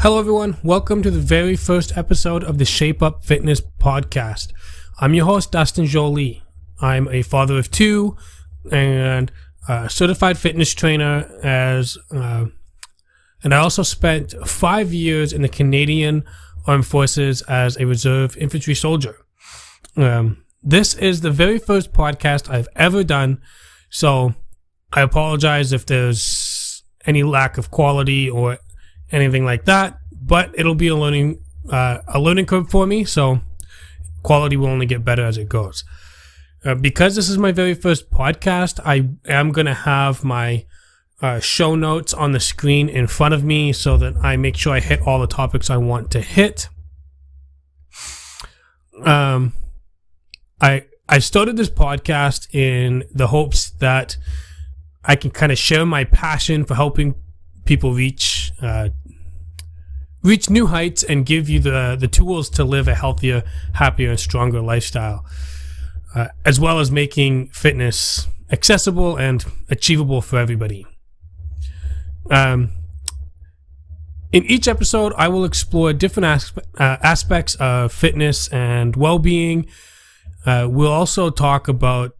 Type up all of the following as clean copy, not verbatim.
Hello, everyone. Welcome to the very first episode of the Shape Up Fitness podcast. I'm your host, Dustin Jolie. I'm a father of two and a certified fitness trainer, and I also spent 5 years in the Canadian Armed Forces as a reserve infantry soldier. This is the very first podcast I've ever done, so I apologize if there's any lack of quality or anything like that, but it'll be a learning curve for me, so quality will only get better as it goes. Because this is my very first podcast, I am going to have my show notes on the screen in front of me so that I make sure I hit all the topics I want to hit. I started this podcast in the hopes that I can kind of share my passion for helping people reach new heights and give you the tools to live a healthier, happier, and stronger lifestyle, as well as making fitness accessible and achievable for everybody. In each episode, I will explore different aspects of fitness and well-being. We'll also talk about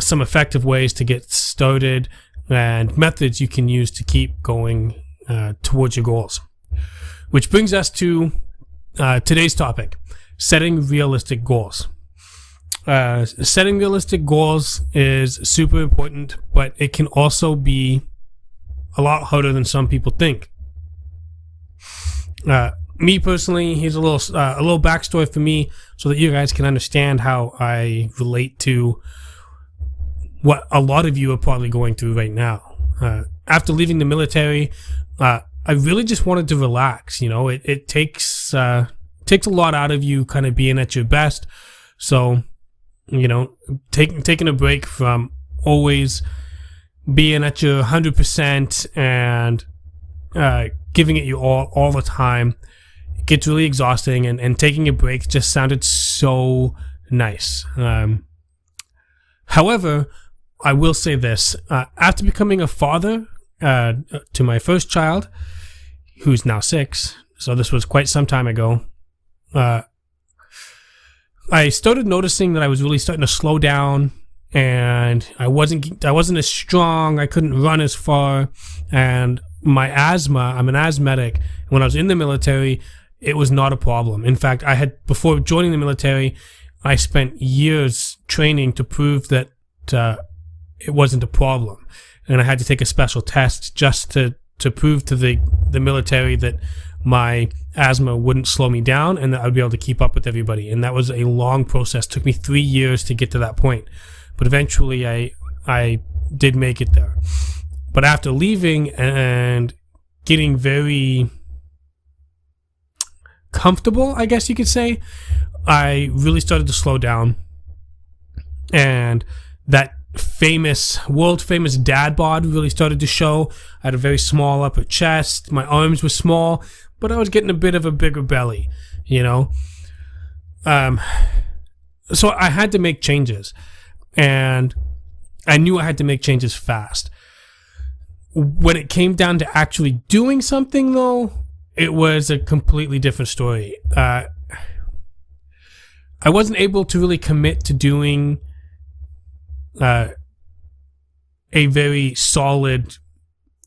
some effective ways to get started and methods you can use to keep going towards your goals. Which brings us to today's topic, setting realistic goals. Setting realistic goals is super important, but it can also be a lot harder than some people think. Me personally, here's a little backstory for me so that you guys can understand how I relate to what a lot of you are probably going through right now. After leaving the military, I really just wanted to relax. You know, it takes a lot out of you kind of being at your best. So, you know, taking a break from always being at your 100% and giving it your all the time, it gets really exhausting, and taking a break just sounded so nice. However, I will say this, after becoming a father to my first child, who's now 6, so this was quite some time ago, I started noticing that I was really starting to slow down, and I wasn't as strong. I couldn't run as far, and my asthma, I'm an asthmatic. When I was in the military, it was not a problem. In fact, before joining the military, I spent years training to prove that it wasn't a problem, and I had to take a special test just to prove to the military that my asthma wouldn't slow me down and that I'd be able to keep up with everybody. And that was a long process. It took me 3 years to get to that point, but eventually I did make it there. But after leaving and getting very comfortable, I guess you could say, I really started to slow down, and that world famous dad bod really started to show. I had a very small upper chest, my arms were small, but I was getting a bit of a bigger belly, you know. So I had to make changes, and I knew I had to make changes fast. When it came down to actually doing something, though, it was a completely different story. I wasn't able to really commit to doing a very solid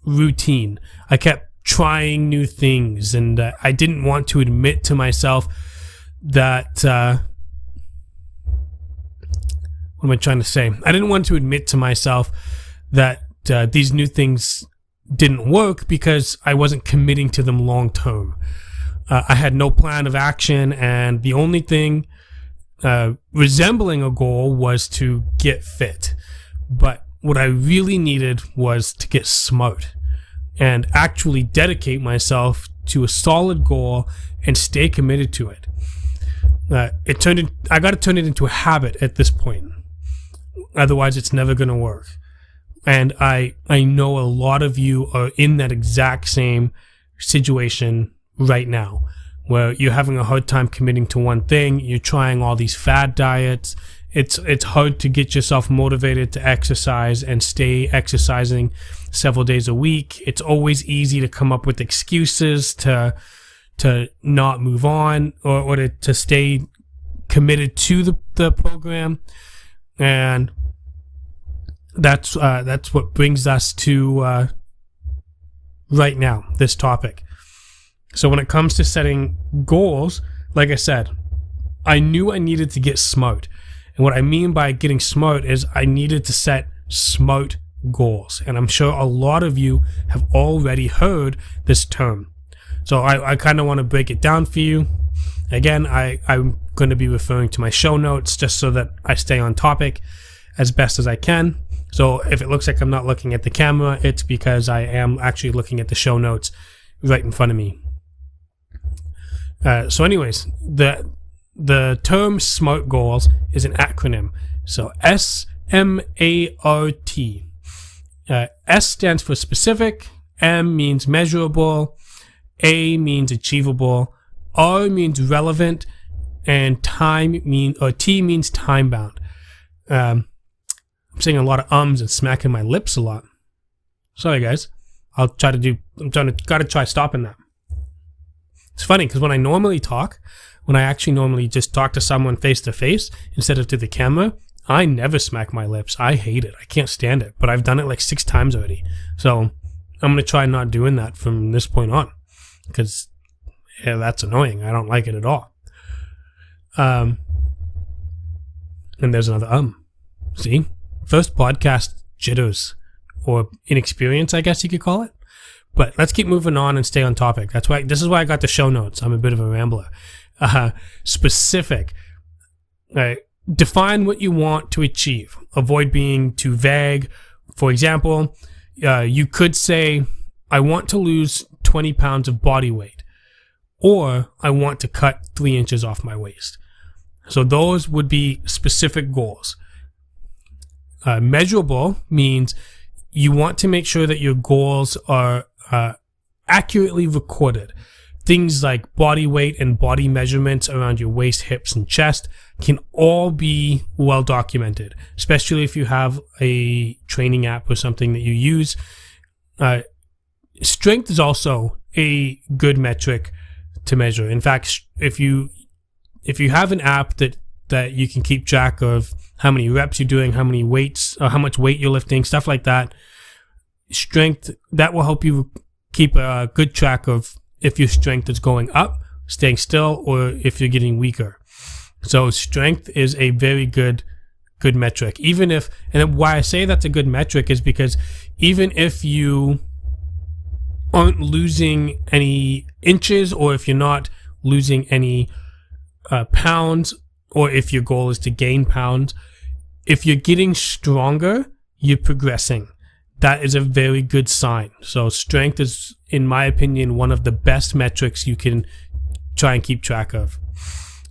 routine. I kept trying new things, and I didn't want to admit to myself that what am I trying to say? I didn't want to admit to myself that these new things didn't work because I wasn't committing to them long term. I had no plan of action, and the only thing resembling a goal was to get fit. But what I really needed was to get smart and actually dedicate myself to a solid goal and stay committed to it. I got to turn it into a habit at this point. Otherwise, it's never going to work. And I know a lot of you are in that exact same situation right now, where you're having a hard time committing to one thing. You're trying all these fad diets it's hard to get yourself motivated to exercise and stay exercising several days a week. It's always easy to come up with excuses to not move on or to stay committed to the program. And that's what brings us to right now, this topic. So when it comes to setting goals, like I said, I knew I needed to get smart. And what I mean by getting smart is I needed to set smart goals. And I'm sure a lot of you have already heard this term. So I kind of want to break it down for you. Again, I'm going to be referring to my show notes just so that I stay on topic as best as I can. So if it looks like I'm not looking at the camera, it's because I am actually looking at the show notes right in front of me. So anyways, the term SMART goals is an acronym. So SMART. S stands for specific, M means measurable, A means achievable, R means relevant, and T means time bound. I'm saying a lot of ums and smacking my lips a lot. Sorry guys. Gotta try stopping that. It's funny because when I actually normally just talk to someone face to face instead of to the camera, I never smack my lips. I hate it. I can't stand it. But I've done it like 6 times already. So I'm going to try not doing that from this point on because that's annoying. I don't like it at all. And there's another See? First podcast jitters or inexperience, I guess you could call it. But let's keep moving on and stay on topic. This is why I got the show notes. I'm a bit of a rambler. Specific. Define what you want to achieve. Avoid being too vague. For example, you could say, I want to lose 20 pounds of body weight, or I want to cut 3 inches off my waist. So those would be specific goals. Measurable means you want to make sure that your goals are accurately recorded. Things like body weight and body measurements around your waist, hips, and chest can all be well documented, especially if you have a training app or something that you use. Strength is also a good metric to measure. In fact, if you have an app that you can keep track of how many reps you're doing, how many weights, how much weight you're lifting, stuff like that, strength, that will help you keep a good track of if your strength is going up, staying still, or if you're getting weaker. So strength is a very good metric. And why I say that's a good metric is because even if you aren't losing any inches, or if you're not losing any pounds, or if your goal is to gain pounds, if you're getting stronger, you're progressing. That is a very good sign. So strength is, in my opinion, one of the best metrics you can try and keep track of.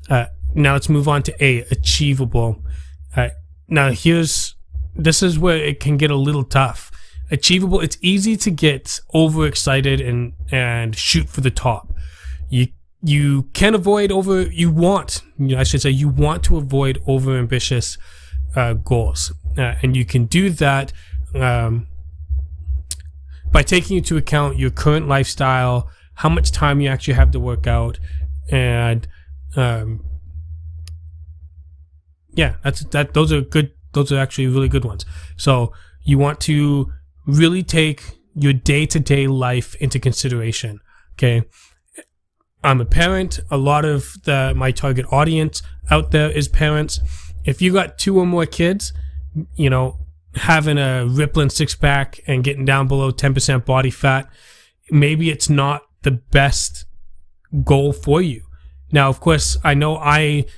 Now let's move on to A, achievable. Now this is where it can get a little tough. Achievable, it's easy to get overexcited and shoot for the top. You can avoid you want to avoid overambitious goals. And you can do that by taking into account your current lifestyle, how much time you actually have to work out, and those are good. Those are actually really good ones. So you want to really take your day-to-day life into consideration. Okay, I'm a parent. A lot of my target audience out there is parents. If you got 2 or more kids, having a rippling 6-pack and getting down below 10% body fat, maybe it's not the best goal for you. Now, of course, I know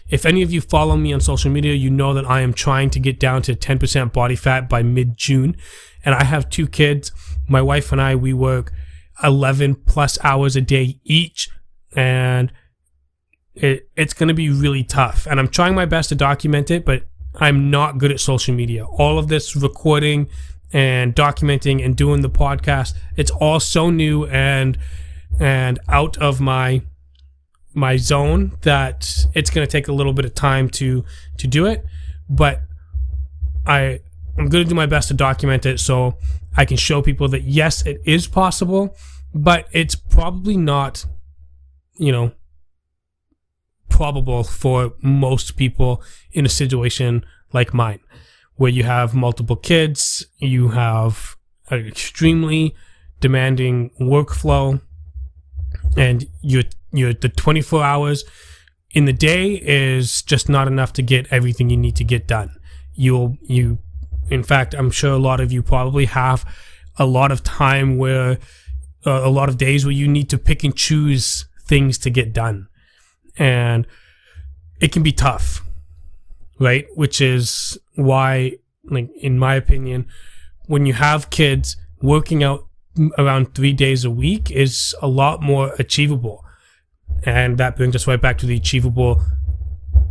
if any of you follow me on social media, you know that I am trying to get down to 10% body fat by mid-June. And I have 2 kids. My wife and I, we work 11 plus hours a day each. And it's going to be really tough. And I'm trying my best to document it, but I'm not good at social media. All of this recording and documenting and doing the podcast, it's all so new and out of my zone that it's going to take a little bit of time to do it. but I'm going to do my best to document it so I can show people that yes, it is possible, but it's probably not, probable for most people in a situation like mine, where you have multiple kids, you have an extremely demanding workflow, and the 24 hours in the day is just not enough to get everything you need to get done. In fact, I'm sure a lot of you probably have a lot of time where a lot of days where you need to pick and choose things to get done, and it can be tough, right? Which is why, in my opinion, when you have kids, working out around 3 days a week is a lot more achievable. And that brings us right back to the achievable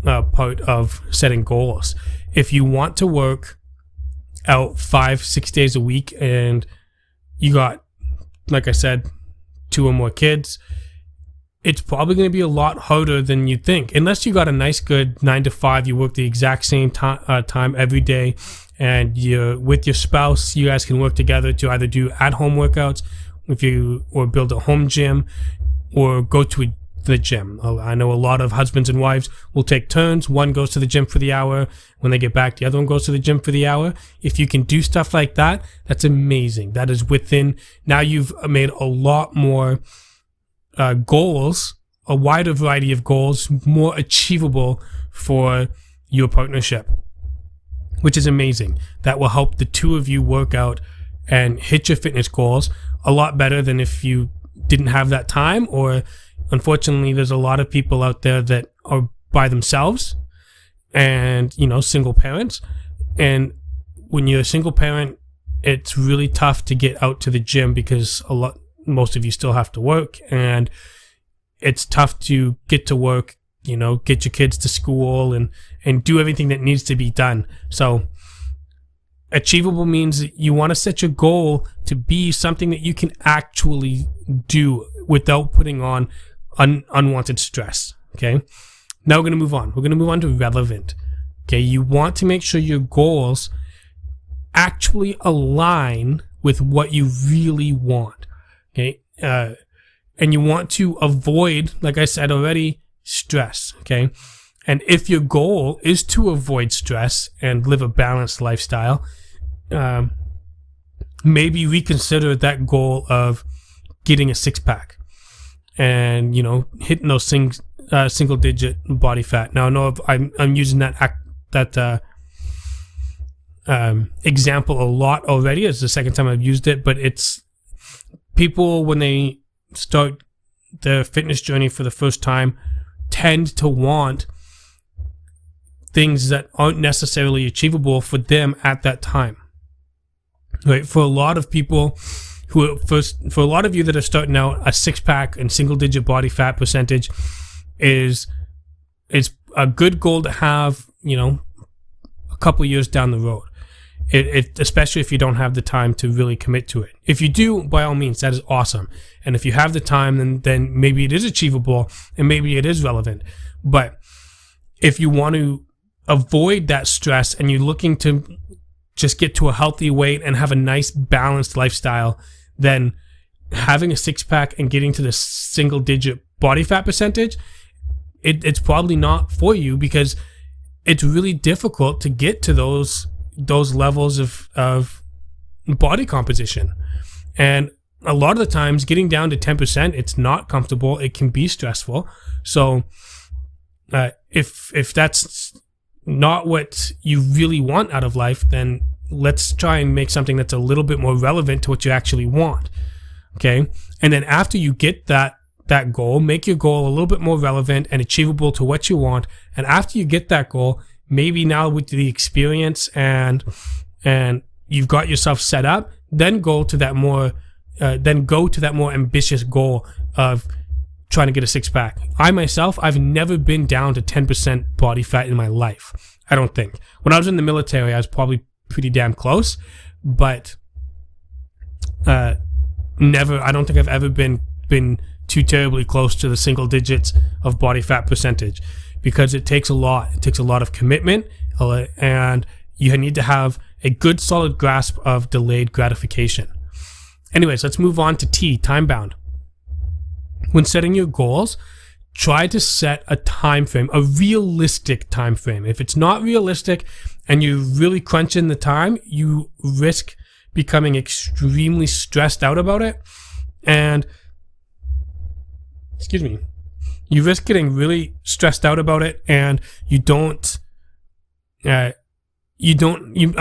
part of setting goals. If you want to work out 5-6 days a week and you got, like I said, 2 or more kids, it's probably going to be a lot harder than you think. Unless you got a nice good 9 to 5, you work the exact same time every day, and you're with your spouse, you guys can work together to either do at-home workouts or build a home gym or go to the gym. I know a lot of husbands and wives will take turns. One goes to the gym for the hour. When they get back, the other one goes to the gym for the hour. If you can do stuff like that, that's amazing. That is now you've made a lot more goals, a wider variety of goals, more achievable for your partnership, which is amazing. That will help the 2 of you work out and hit your fitness goals a lot better than if you didn't have that time. Or unfortunately, there's a lot of people out there that are by themselves and, single parents. And when you're a single parent, it's really tough to get out to the gym because most of you still have to work, and it's tough to get to work, get your kids to school and do everything that needs to be done. So achievable means that you want to set your goal to be something that you can actually do without putting on unwanted stress. Okay. Now we're going to move on. We're going to move on to relevant. Okay. You want to make sure your goals actually align with what you really want. Okay. And you want to avoid, like I said already, stress. Okay. And if your goal is to avoid stress and live a balanced lifestyle, maybe reconsider that goal of getting a 6-pack and, hitting those single-digit body fat. Now, I know I'm using that example a lot already. It's the second time I've used it, but it's people, when they start their fitness journey for the first time, tend to want things that aren't necessarily achievable for them at that time. Right? For a lot of people for a lot of you that are starting out, a 6-pack and single-digit body fat percentage is a good goal to have, a couple years down the road. Especially if you don't have the time to really commit to it. If you do, by all means, that is awesome. And if you have the time, then maybe it is achievable and maybe it is relevant. But if you want to avoid that stress and you're looking to just get to a healthy weight and have a nice balanced lifestyle, then having a 6-pack and getting to the single-digit body fat percentage, it's probably not for you, because it's really difficult to get to those levels of body composition. And a lot of the times getting down to 10%, it's not comfortable. It can be stressful. So if that's not what you really want out of life, then let's try and make something that's a little bit more relevant to what you actually want. Okay. And then after you get that goal, make your goal a little bit more relevant and achievable to what you want. And after you get that goal, maybe now with the experience and you've got yourself set up, then go to that more ambitious goal of trying to get a 6-pack. I myself, I've never been down to 10% body fat in my life. I don't think. When I was in the military, I was probably pretty damn close, but never. I don't think I've ever been too terribly close to the single digits of body fat percentage, because it takes a lot. It takes a lot of commitment, and you need to have a good solid grasp of delayed gratification. Anyways, let's move on to T, time bound. When setting your goals, try to set a time frame, a realistic time frame. If it's not realistic and you really crunch in the time, you risk becoming extremely stressed out about it, and you risk getting really stressed out about it, and a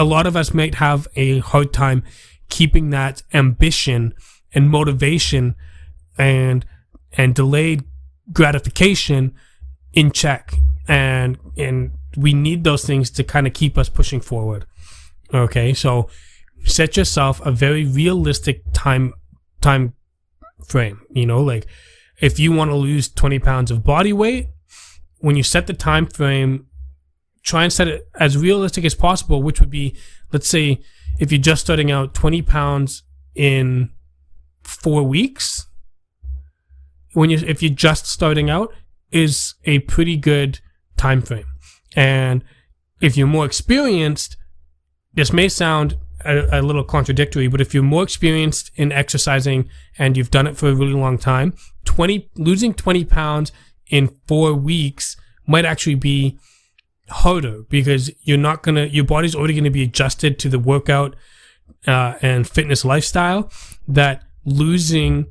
lot of us might have a hard time keeping that ambition and motivation and delayed gratification in check, and we need those things to kind of keep us pushing forward. Okay, so set yourself a very realistic time frame. Like if you want to lose 20 pounds of body weight, when you set the time frame, try and set it as realistic as possible, which would be, let's say, if you're just starting out, 20 pounds in 4 weeks. If you're just starting out, is a pretty good time frame. And if you're more experienced, this may sound a little contradictory, but if you're more experienced in exercising and you've done it for a really long time, losing 20 pounds in 4 weeks might actually be harder, because your body's already going to be adjusted to the workout and fitness lifestyle, that losing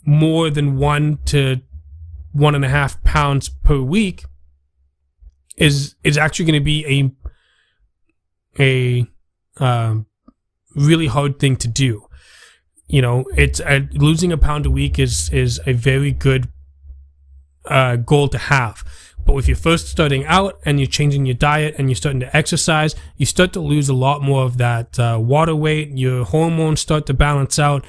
more than 1 to 1.5 pounds per week is actually going to be a really hard thing to do. It's losing a pound a week is a very good goal to have. But if you're first starting out and you're changing your diet and you're starting to exercise, you start to lose a lot more of that water weight. Your hormones start to balance out,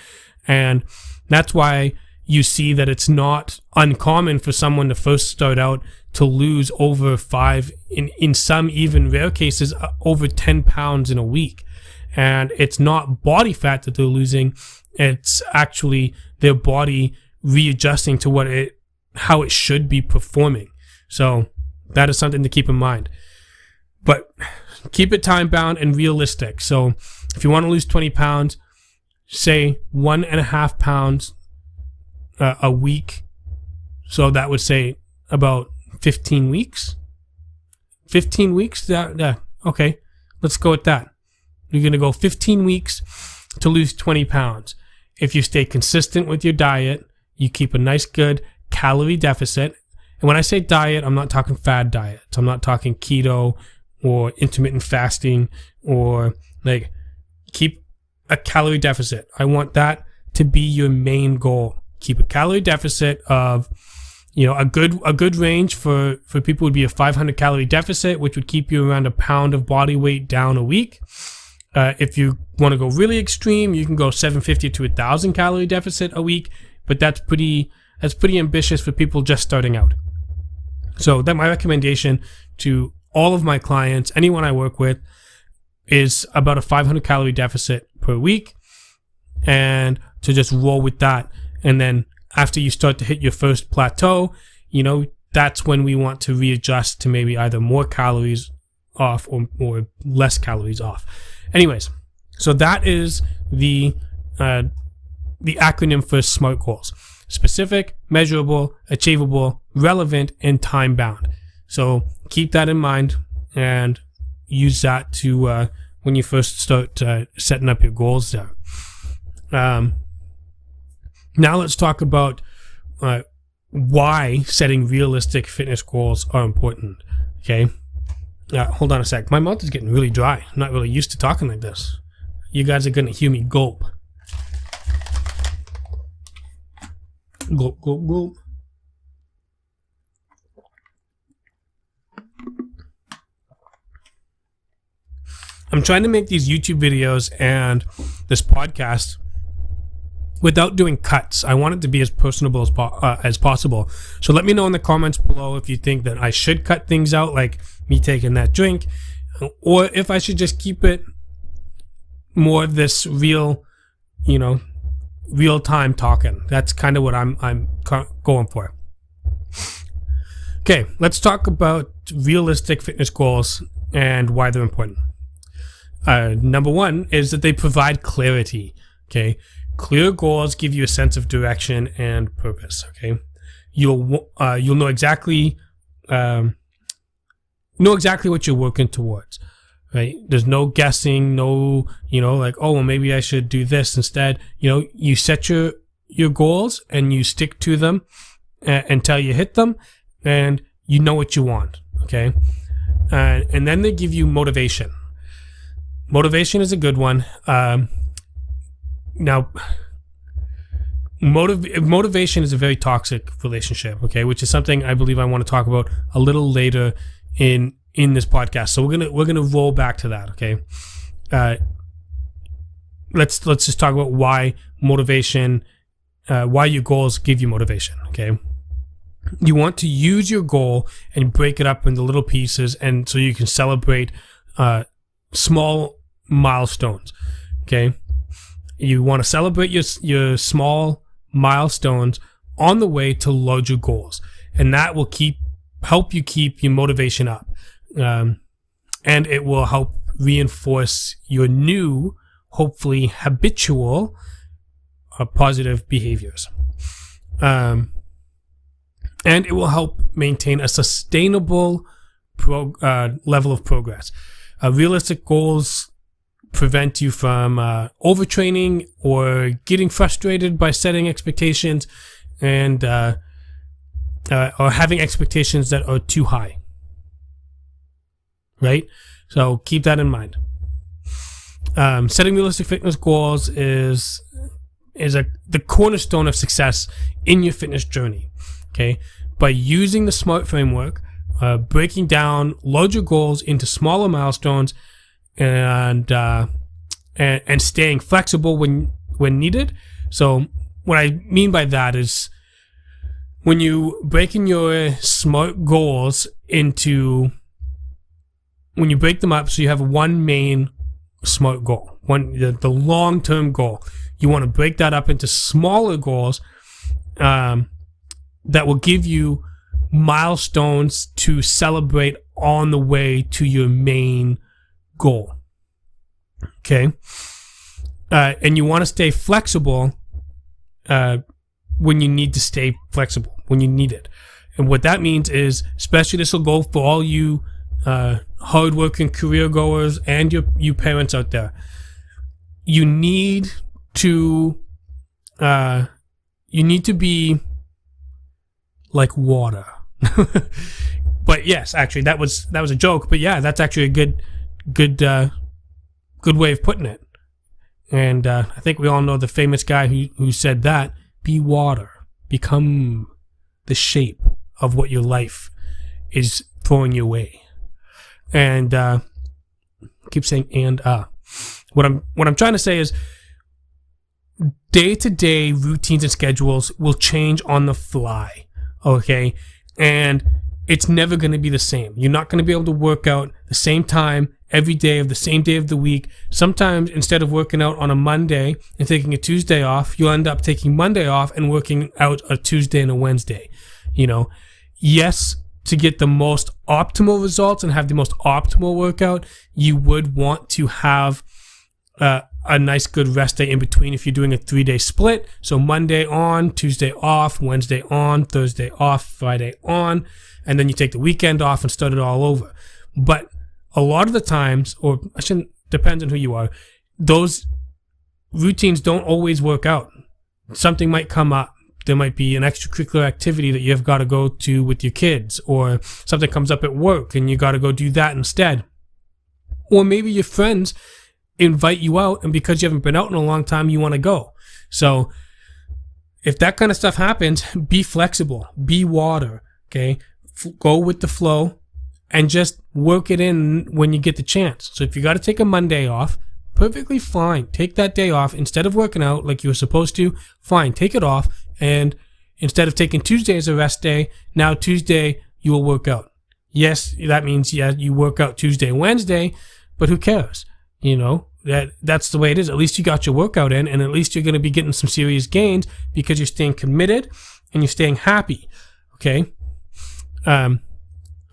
and that's why you see that it's not uncommon for someone to first start out to lose over 5, in some even rare cases, over 10 pounds in a week. And it's not body fat that they're losing, it's actually their body readjusting to how it should be performing. So that is something to keep in mind. But keep it time bound and realistic. So if you want to lose 20 pounds, say 1.5 pounds a week. So that would say about 15 weeks. 15 weeks? Okay, let's go with that. You're going to go 15 weeks to lose 20 pounds. If you stay consistent with your diet, you keep a nice, good calorie deficit. And when I say diet, I'm not talking fad diets. I'm not talking keto or intermittent fasting, or like, keep a calorie deficit. I want that to be your main goal. Keep a calorie deficit of, a good range for people would be a 500 calorie deficit, which would keep you around a pound of body weight down a week. If you want to go really extreme, you can go 750 to 1,000 calorie deficit a week, but that's pretty ambitious for people just starting out. So that my recommendation to all of my clients, anyone I work with, is about a 500 calorie deficit per week, and to just roll with that. And then after you start to hit your first plateau, that's when we want to readjust to maybe either more calories off or less calories off. Anyways, so that is the acronym for SMART goals: specific, measurable, achievable, relevant, and time bound. So keep that in mind and use that to when you first start setting up your goals there. Now let's talk about why setting realistic fitness goals are important. Okay. Hold on a sec. My mouth is getting really dry. I'm not really used to talking like this. You guys are going to hear me gulp. Gulp, gulp, gulp. I'm trying to make these YouTube videos and this podcast without doing cuts. I want it to be as personable as possible. So let me know in the comments below if you think that I should cut things out, like me taking that drink, or if I should just keep it more of this real time talking. That's kind of what I'm going for. Okay, let's talk about realistic fitness goals and why they're important. Number one is that they provide clarity. Okay, clear goals give you a sense of direction and purpose. Okay, you'll know exactly what you're working towards. Right? There's no guessing, no, like, oh, well, maybe I should do this instead. You set your goals and you stick to them until you hit them, and you know what you want. Okay, and then they give you motivation. Motivation is a good one. Now, motivation is a very toxic relationship. Okay, which is something I believe I want to talk about a little later in this podcast. So we're gonna roll back to that. Okay, let's just talk about why motivation, why your goals give you motivation. Okay, you want to use your goal and break it up into little pieces, and so you can celebrate small milestones. Okay, you want to celebrate your small milestones on the way to larger goals, and that will help you keep your motivation up. And it will help reinforce your new, hopefully habitual, positive behaviors. And it will help maintain a sustainable level of progress. Realistic goals prevent you from overtraining or getting frustrated by setting expectations and or having expectations that are too high. Right? So keep that in mind. Setting realistic fitness goals is the cornerstone of success in your fitness journey. Okay? By using the SMART framework, breaking down larger goals into smaller milestones, and staying flexible when needed. So what I mean by that is when you breaking your SMART goals when you break them up, so you have one main SMART goal, the long-term goal. You want to break that up into smaller goals that will give you milestones to celebrate on the way to your main goal. Okay? And you want to stay flexible when you need to stay flexible, when you need it. And what that means is, especially this will go for all you hardworking career goers and you parents out there. You need to be like water. But yes, actually that was a joke. But yeah, that's actually a good way of putting it. And I think we all know the famous guy who said that: be water, become the shape of what your life is throwing your way. And I keep saying what I'm trying to say is, day-to-day routines and schedules will change on the fly. Okay, and it's never going to be the same. You're not going to be able to work out the same time every day of the same day of the week. Sometimes instead of working out on a Monday and taking a Tuesday off, you'll end up taking Monday off and working out a Tuesday and a Wednesday. Yes, to get the most optimal results and have the most optimal workout, you would want to have a nice good rest day in between if you're doing a 3-day split. So Monday on, Tuesday off, Wednesday on, Thursday off, Friday on, and then you take the weekend off and start it all over. But a lot of the times, or I shouldn't, depends on who you are, those routines don't always work out. Something might come up. There might be an extracurricular activity that you've got to go to with your kids, or something comes up at work and you got to go do that instead. Or maybe your friends invite you out, and because you haven't been out in a long time, you want to go. So if that kind of stuff happens, be flexible, be water, okay? Go with the flow and just work it in when you get the chance. So if you got to take a Monday off, perfectly fine. Take that day off. Instead of working out like you were supposed to, fine, take it off. And instead of taking Tuesday as a rest day, now Tuesday you will work out. Yes, that means you work out Tuesday and Wednesday, but who cares? That's the way it is. At least you got your workout in, and at least you're going to be getting some serious gains because you're staying committed and you're staying happy. Okay? I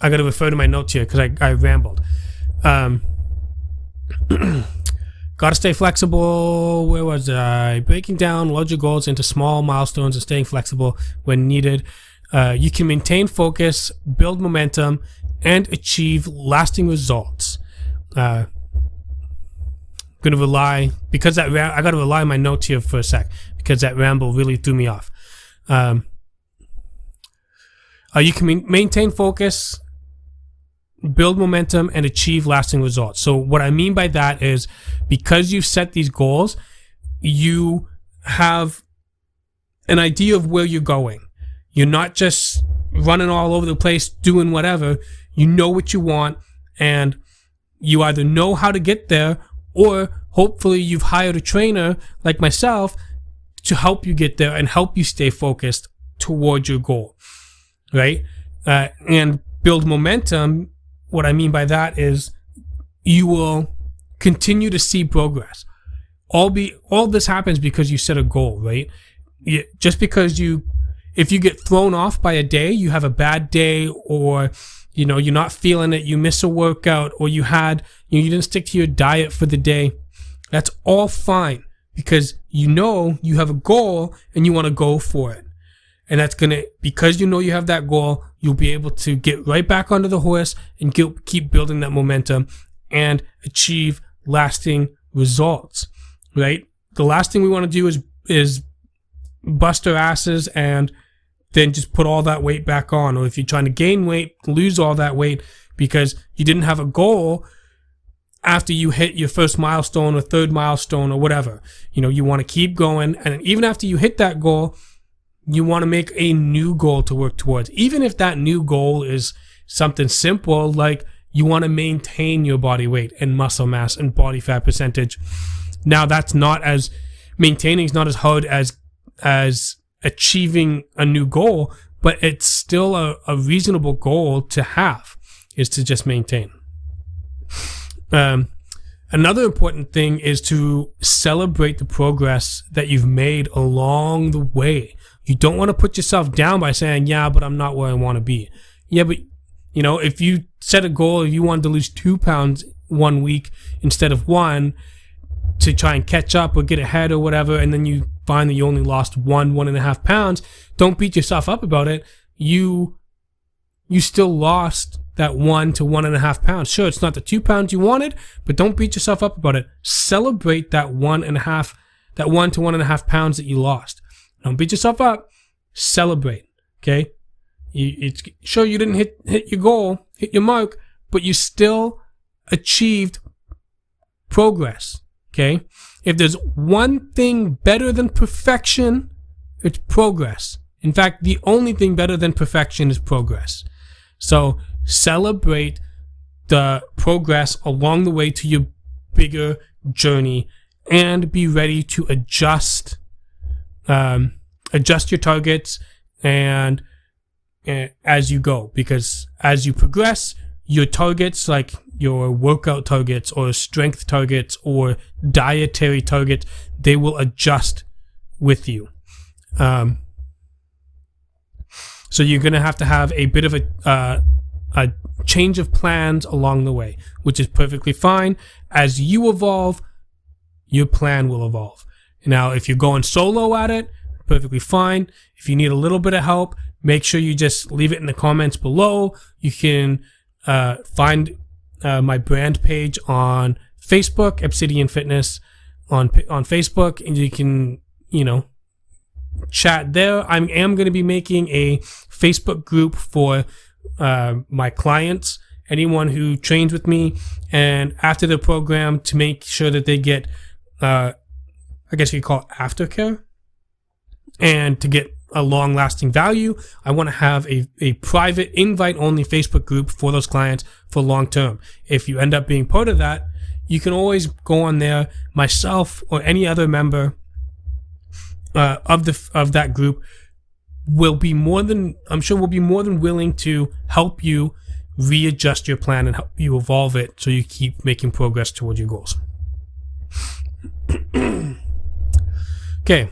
got to refer to my notes here because I rambled. Gotta stay flexible. Where was I? Breaking down larger goals into small milestones and staying flexible when needed. You can maintain focus, build momentum, and achieve lasting results. Gonna rely, because I gotta rely on my notes here for a sec, because that ramble really threw me off. You can maintain focus, build momentum, and achieve lasting results. So what I mean by that is, because you've set these goals, you have an idea of where you're going. You're not just running all over the place doing whatever. You know what you want, and you either know how to get there, or hopefully you've hired a trainer like myself to help you get there and help you stay focused towards your goal, right? And build momentum. What I mean by that is you will continue to see progress. All this happens because you set a goal, right? Just because if you get thrown off by a day, you have a bad day, or you're not feeling it, you miss a workout, or you didn't stick to your diet for the day, that's all fine, because you have a goal and you want to go for it. And that's because you have that goal, you'll be able to get right back onto the horse and keep building that momentum and achieve lasting results, right? The last thing we want to do is bust our asses and then just put all that weight back on. Or if you're trying to gain weight, lose all that weight because you didn't have a goal after you hit your first milestone or third milestone or whatever. You want to keep going. And even after you hit that goal, you want to make a new goal to work towards. Even if that new goal is something simple, like you want to maintain your body weight and muscle mass and body fat percentage. Now, maintaining is not as hard as achieving a new goal, but it's still a reasonable goal to have, is to just maintain. Another important thing is to celebrate the progress that you've made along the way. You don't want to put yourself down by saying, yeah, but I'm not where I want to be. Yeah, but if you set a goal, if you wanted to lose 2 pounds 1 week instead of 1 to try and catch up or get ahead or whatever, and then you find that you only lost 1.5 pounds, don't beat yourself up about it. You still lost that 1 to 1.5 pounds. Sure, it's not the 2 pounds you wanted, but don't beat yourself up about it. Celebrate that 1 to 1.5 pounds that you lost. Don't beat yourself up. Celebrate. Okay? It's sure you didn't hit your goal, hit your mark, but you still achieved progress. Okay? If there's one thing better than perfection, it's progress. In fact, the only thing better than perfection is progress. So celebrate the progress along the way to your bigger journey, and be ready to adjust your targets and as you go, because as you progress, your targets, like your workout targets or strength targets or dietary targets, they will adjust with you. So you're going to have a bit of a change of plans along the way, which is perfectly fine. As you evolve, your plan will evolve. Now, if you're going solo at it, perfectly fine. If you need a little bit of help, make sure you just leave it in the comments below. You can find my brand page on Facebook, Obsidian Fitness on Facebook, and you can, chat there. I am going to be making a Facebook group for my clients, anyone who trains with me, and after the program, to make sure that they get, I guess you could call it aftercare, and to get a long-lasting value, I want to have a private invite-only Facebook group for those clients for long-term. If you end up being part of that, you can always go on there. Myself or any other member of that group will be more than willing to help you readjust your plan and help you evolve it so you keep making progress towards your goals. Okay.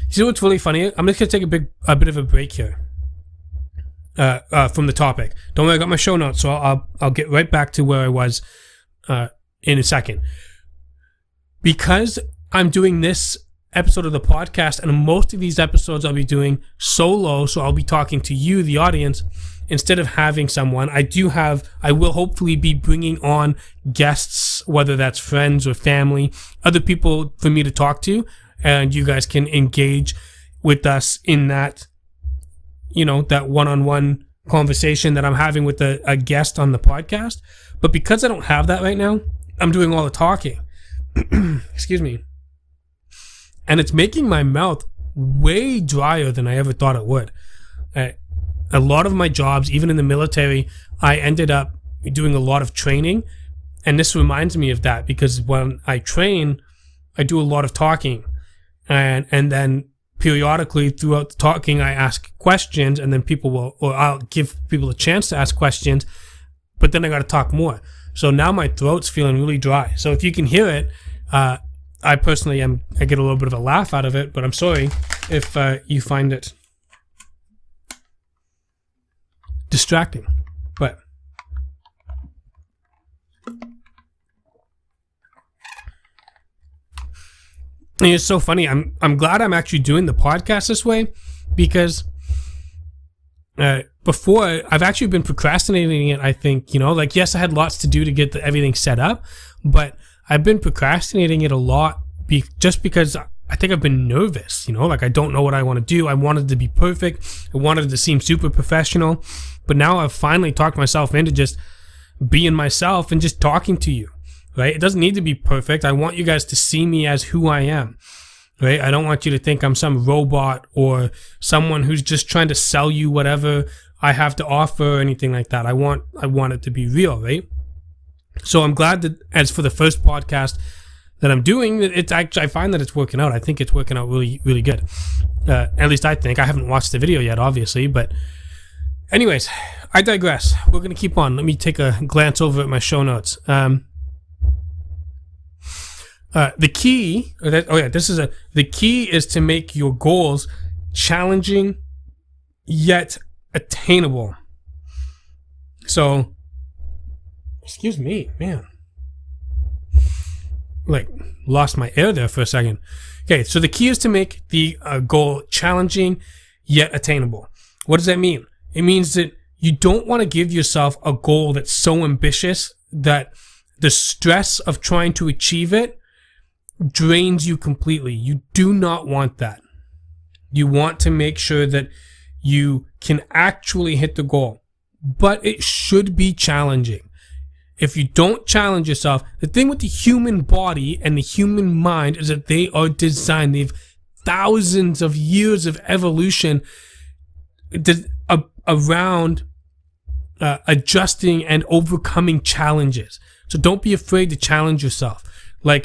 See what's really funny? I'm just going to take a bit of a break here from the topic. Don't worry, I got my show notes, so I'll get right back to where I was in a second. Because I'm doing this episode of the podcast, and most of these episodes I'll be doing solo, so I'll be talking to you, the audience, instead of having someone. I will hopefully be bringing on guests, whether that's friends or family, other people for me to talk to, and you guys can engage with us in that, that one-on-one conversation that I'm having with a guest on the podcast. But because I don't have that right now, I'm doing all the talking. Excuse me. And it's making my mouth way drier than I ever thought it would. A lot of my jobs, even in the military, I ended up doing a lot of training. And this reminds me of that, because when I train, I do a lot of talking. And then periodically throughout the talking, I ask questions, and then I'll give people a chance to ask questions, but then I got to talk more. So now my throat's feeling really dry. So if you can hear it, I personally I get a little bit of a laugh out of it, but I'm sorry if you find it distracting. But and it's so funny. I'm glad I'm actually doing the podcast this way, because before I've actually been procrastinating it. I think, yes, I had lots to do to get everything set up, but I've been procrastinating it a lot just because I think I've been nervous, I don't know what I want to do. I wanted to be perfect. I wanted to seem super professional, but now I've finally talked myself into just being myself and just talking to you, right? It doesn't need to be perfect. I want you guys to see me as who I am, right? I don't want you to think I'm some robot or someone who's just trying to sell you whatever I have to offer or anything like that. I want it to be real, right? So I'm glad that, as for the first podcast that I'm doing, I find that it's working out. I think it's working out really, really good. At least I think. I haven't watched the video yet, obviously, but anyways, I digress. We're going to keep on. Let me take a glance over at my show notes. The key is to make your goals challenging yet attainable. So, excuse me, man. Lost my air there for a second. Okay, so the key is to make the goal challenging yet attainable. What does that mean? It means that you don't want to give yourself a goal that's so ambitious that the stress of trying to achieve it drains you completely. You do not want that. You want to make sure that you can actually hit the goal, but it should be challenging. If you don't challenge yourself, the thing with the human body and the human mind is that they are designed. They've thousands of years of evolution around adjusting and overcoming challenges. So don't be afraid to challenge yourself.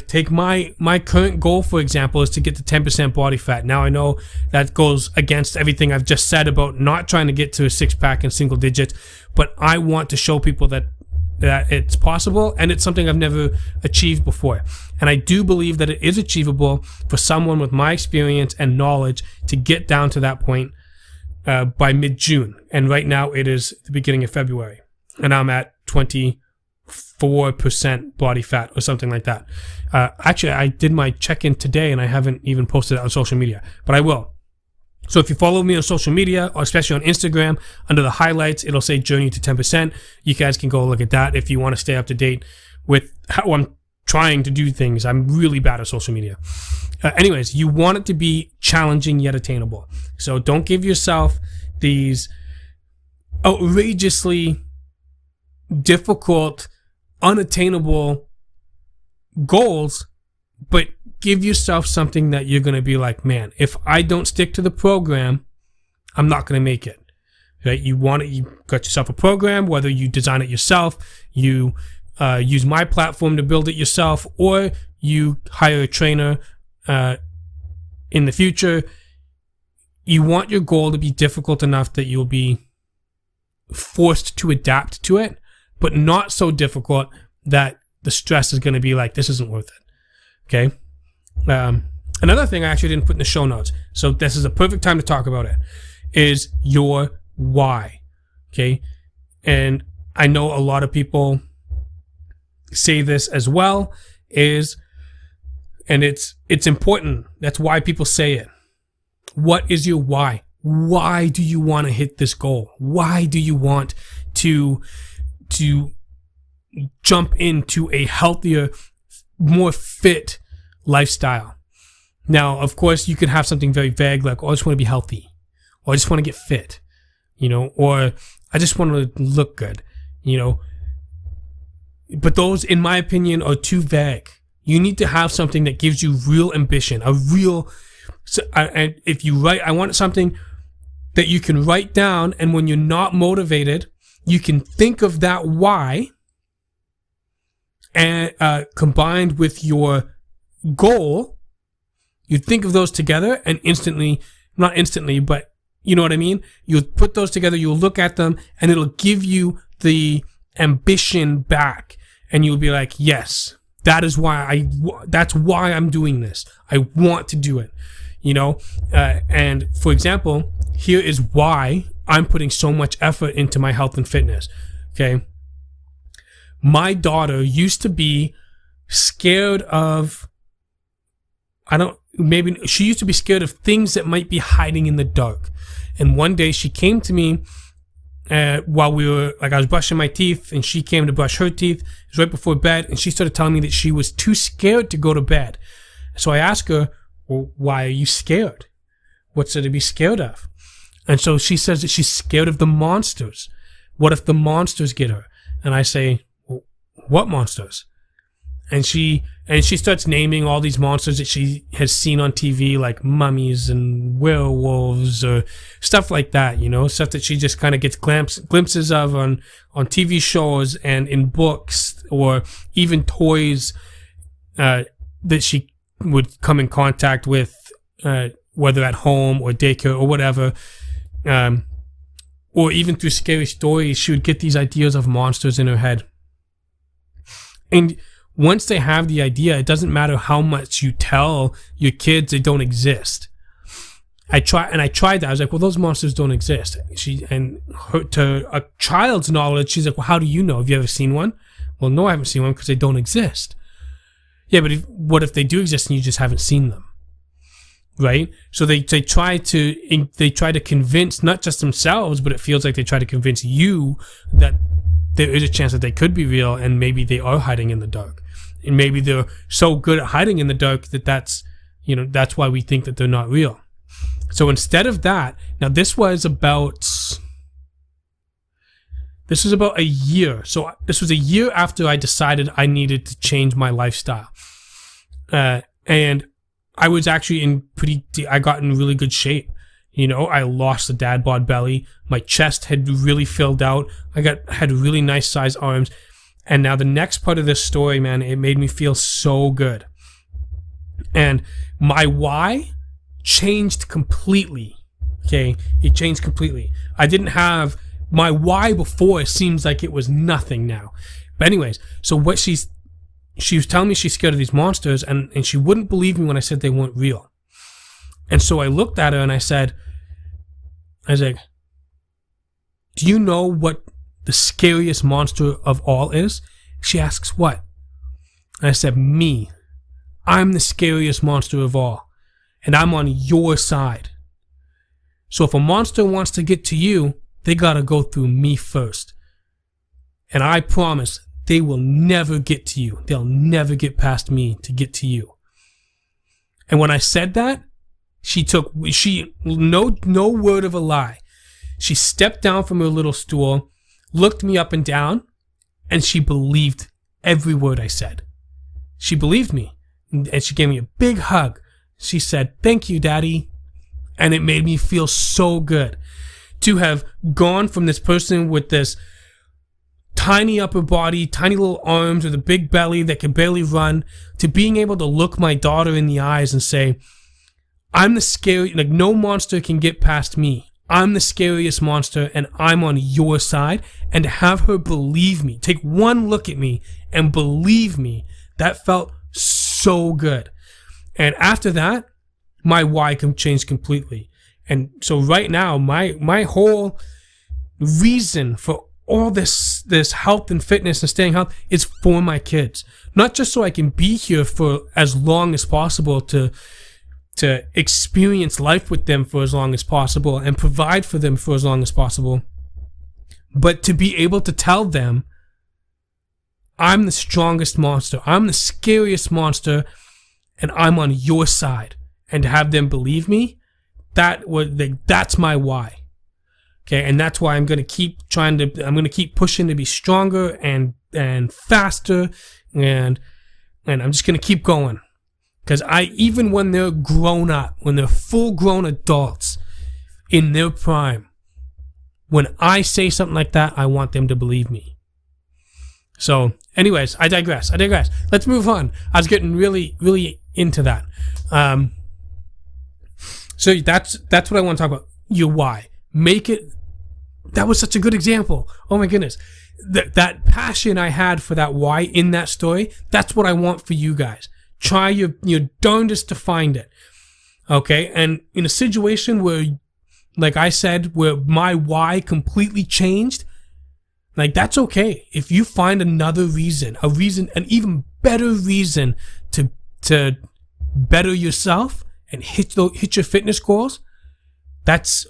Take my current goal, for example, is to get to 10% body fat. Now I know that goes against everything I've just said about not trying to get to a six-pack in single digits, but I want to show people that it's possible, and it's something I've never achieved before. And I do believe that it is achievable for someone with my experience and knowledge to get down to that point by mid-June. And right now it is the beginning of February, and I'm at 24% body fat or something like that. Actually, I did my check-in today, and I haven't even posted it on social media, but I will. So if you follow me on social media, or especially on Instagram, under the highlights, it'll say Journey to 10%. You guys can go look at that if you want to stay up to date with how I'm trying to do things. I'm really bad at social media. Anyways, you want it to be challenging yet attainable. So don't give yourself these outrageously difficult, unattainable goals, but give yourself something that you're going to be like, man, if I don't stick to the program, I'm not going to make it. Right? You got yourself a program, whether you design it yourself, you use my platform to build it yourself, or you hire a trainer in the future. You want your goal to be difficult enough that you'll be forced to adapt to it, but not so difficult that the stress is going to be like, this isn't worth it. Okay? Another thing I actually didn't put in the show notes, so this is a perfect time to talk about it, is your why. Okay? And I know a lot of people say this as well, and it's important. That's why people say it. What is your why? Why do you want to hit this goal? Why do you want to jump into a healthier, more fit lifestyle? Now, of course, you could have something very vague like, oh, I just want to be healthy, or I just want to get fit, or I just want to look good, But those, in my opinion, are too vague. You need to have something that gives you real ambition, and if you write, I want something that you can write down, and when you're not motivated, you can think of that why, and combined with your goal, you think of those together, and not instantly, but you know what I mean? You'll put those together, you'll look at them, and it'll give you the ambition back, and you'll be like, yes, that's why I'm doing this. I want to do it, and for example, here is why I'm putting so much effort into my health and fitness. Okay. My daughter used to be scared of, she used to be scared of things that might be hiding in the dark. And one day she came to me while I was brushing my teeth, and she came to brush her teeth. It was right before bed, and she started telling me that she was too scared to go to bed. So I asked her, well, why are you scared? What's there to be scared of? And so she says that she's scared of the monsters. What if the monsters get her? And I say, well, what monsters? And she starts naming all these monsters that she has seen on TV, like mummies and werewolves or stuff like that, stuff that she just kind of gets glimpses of on TV shows and in books, or even toys that she would come in contact with, whether at home or daycare or whatever, or even through scary stories. She would get these ideas of monsters in her head. And once they have the idea, it doesn't matter how much you tell your kids they don't exist. I tried that. I was like, well, those monsters don't exist. To a child's knowledge, she's like, well, how do you know? Have you ever seen one? Well, no, I haven't seen one because they don't exist. Yeah, but what if they do exist and you just haven't seen them? Right? So they try to convince not just themselves, but it feels like they try to convince you that there is a chance that they could be real, and maybe they are hiding in the dark, and maybe they're so good at hiding in the dark that's why we think that they're not real. So instead of that, now this was about a year. So this was a year after I decided I needed to change my lifestyle, and I was actually I got in really good shape. I lost the dad bod belly. My chest had really filled out. Had really nice sized arms. And now the next part of this story, man, it made me feel so good. And my why changed completely. Okay? It changed completely. I didn't have my why before. It seems like it was nothing now. But anyways, so what she was telling me she's scared of these monsters, and she wouldn't believe me when I said they weren't real. And so I looked at her and I was like, do you know what the scariest monster of all is? She asks, what? And I said, me. I'm the scariest monster of all. And I'm on your side. So if a monster wants to get to you, they gotta go through me first. And I promise they will never get to you. They'll never get past me to get to you. And when I said that, no word of a lie. She stepped down from her little stool, looked me up and down, and she believed every word I said. She believed me, and she gave me a big hug. She said, "Thank you, Daddy." And it made me feel so good to have gone from this person with this tiny upper body, tiny little arms with a big belly that could barely run, to being able to look my daughter in the eyes and say, I'm the scary, no monster can get past me. I'm the scariest monster, and I'm on your side. And to have her believe me, take one look at me and believe me, that felt so good. And after that, my why changed completely. And so right now, my whole reason for all this health and fitness and staying healthy is for my kids. Not just so I can be here for as long as possible to experience life with them for as long as possible and provide for them for as long as possible, but to be able to tell them, I'm the strongest monster, I'm the scariest monster, and I'm on your side, and to have them believe me, that's my why. Okay, and that's why I'm going to keep pushing to be stronger and faster, and I'm just going to keep going. Because even when they're grown up, when they're full grown adults in their prime, when I say something like that, I want them to believe me. So, anyways, I digress. Let's move on. I was getting really, really into that. So that's what I want to talk about. Your why. Make it. That was such a good example. Oh my goodness. That passion I had for that why in that story, that's what I want for you guys. Try your darndest to find it. Okay? And in a situation where, like I said, where my why completely changed, like, that's okay. If you find another reason, an even better reason to better yourself and hit your fitness goals, that's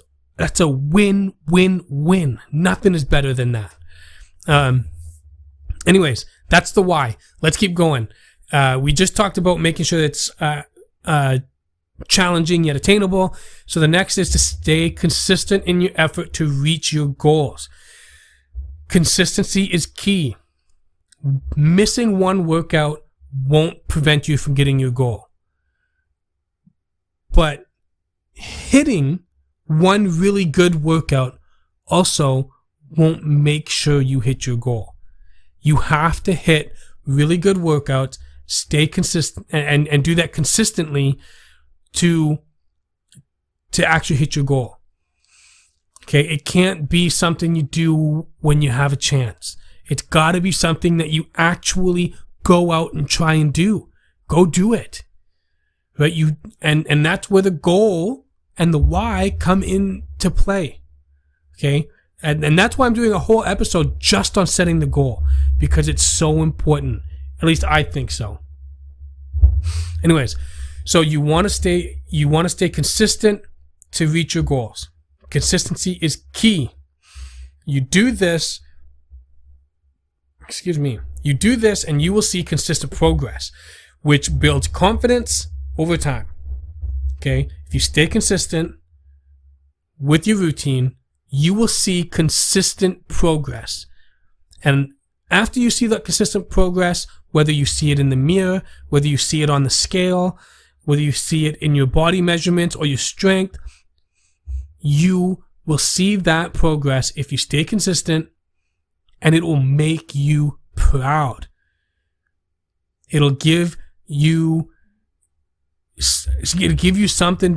a win-win-win. Nothing is better than that. Anyways, that's the why. Let's keep going. We just talked about making sure it's challenging yet attainable. So the next is to stay consistent in your effort to reach your goals. Consistency is key. Missing one workout won't prevent you from getting your goal. But hitting one really good workout also won't make sure you hit your goal. You have to hit really good workouts, stay consistent, and do that consistently to actually hit your goal. Okay, it can't be something you do when you have a chance. It's got to be something that you actually go out and try and do. Go do it. Right? And that's where the goal and the why come into play. Okay? And that's why I'm doing a whole episode just on setting the goal, because it's so important. At least I think so. Anyways, so you want to stay consistent to reach your goals. Consistency is key. You do this and you will see consistent progress, which builds confidence over time. Okay? If you stay consistent with your routine, you will see consistent progress. And after you see that consistent progress, whether you see it in the mirror, whether you see it on the scale, whether you see it in your body measurements or your strength, you will see that progress if you stay consistent, and it will make you proud. It'll give you something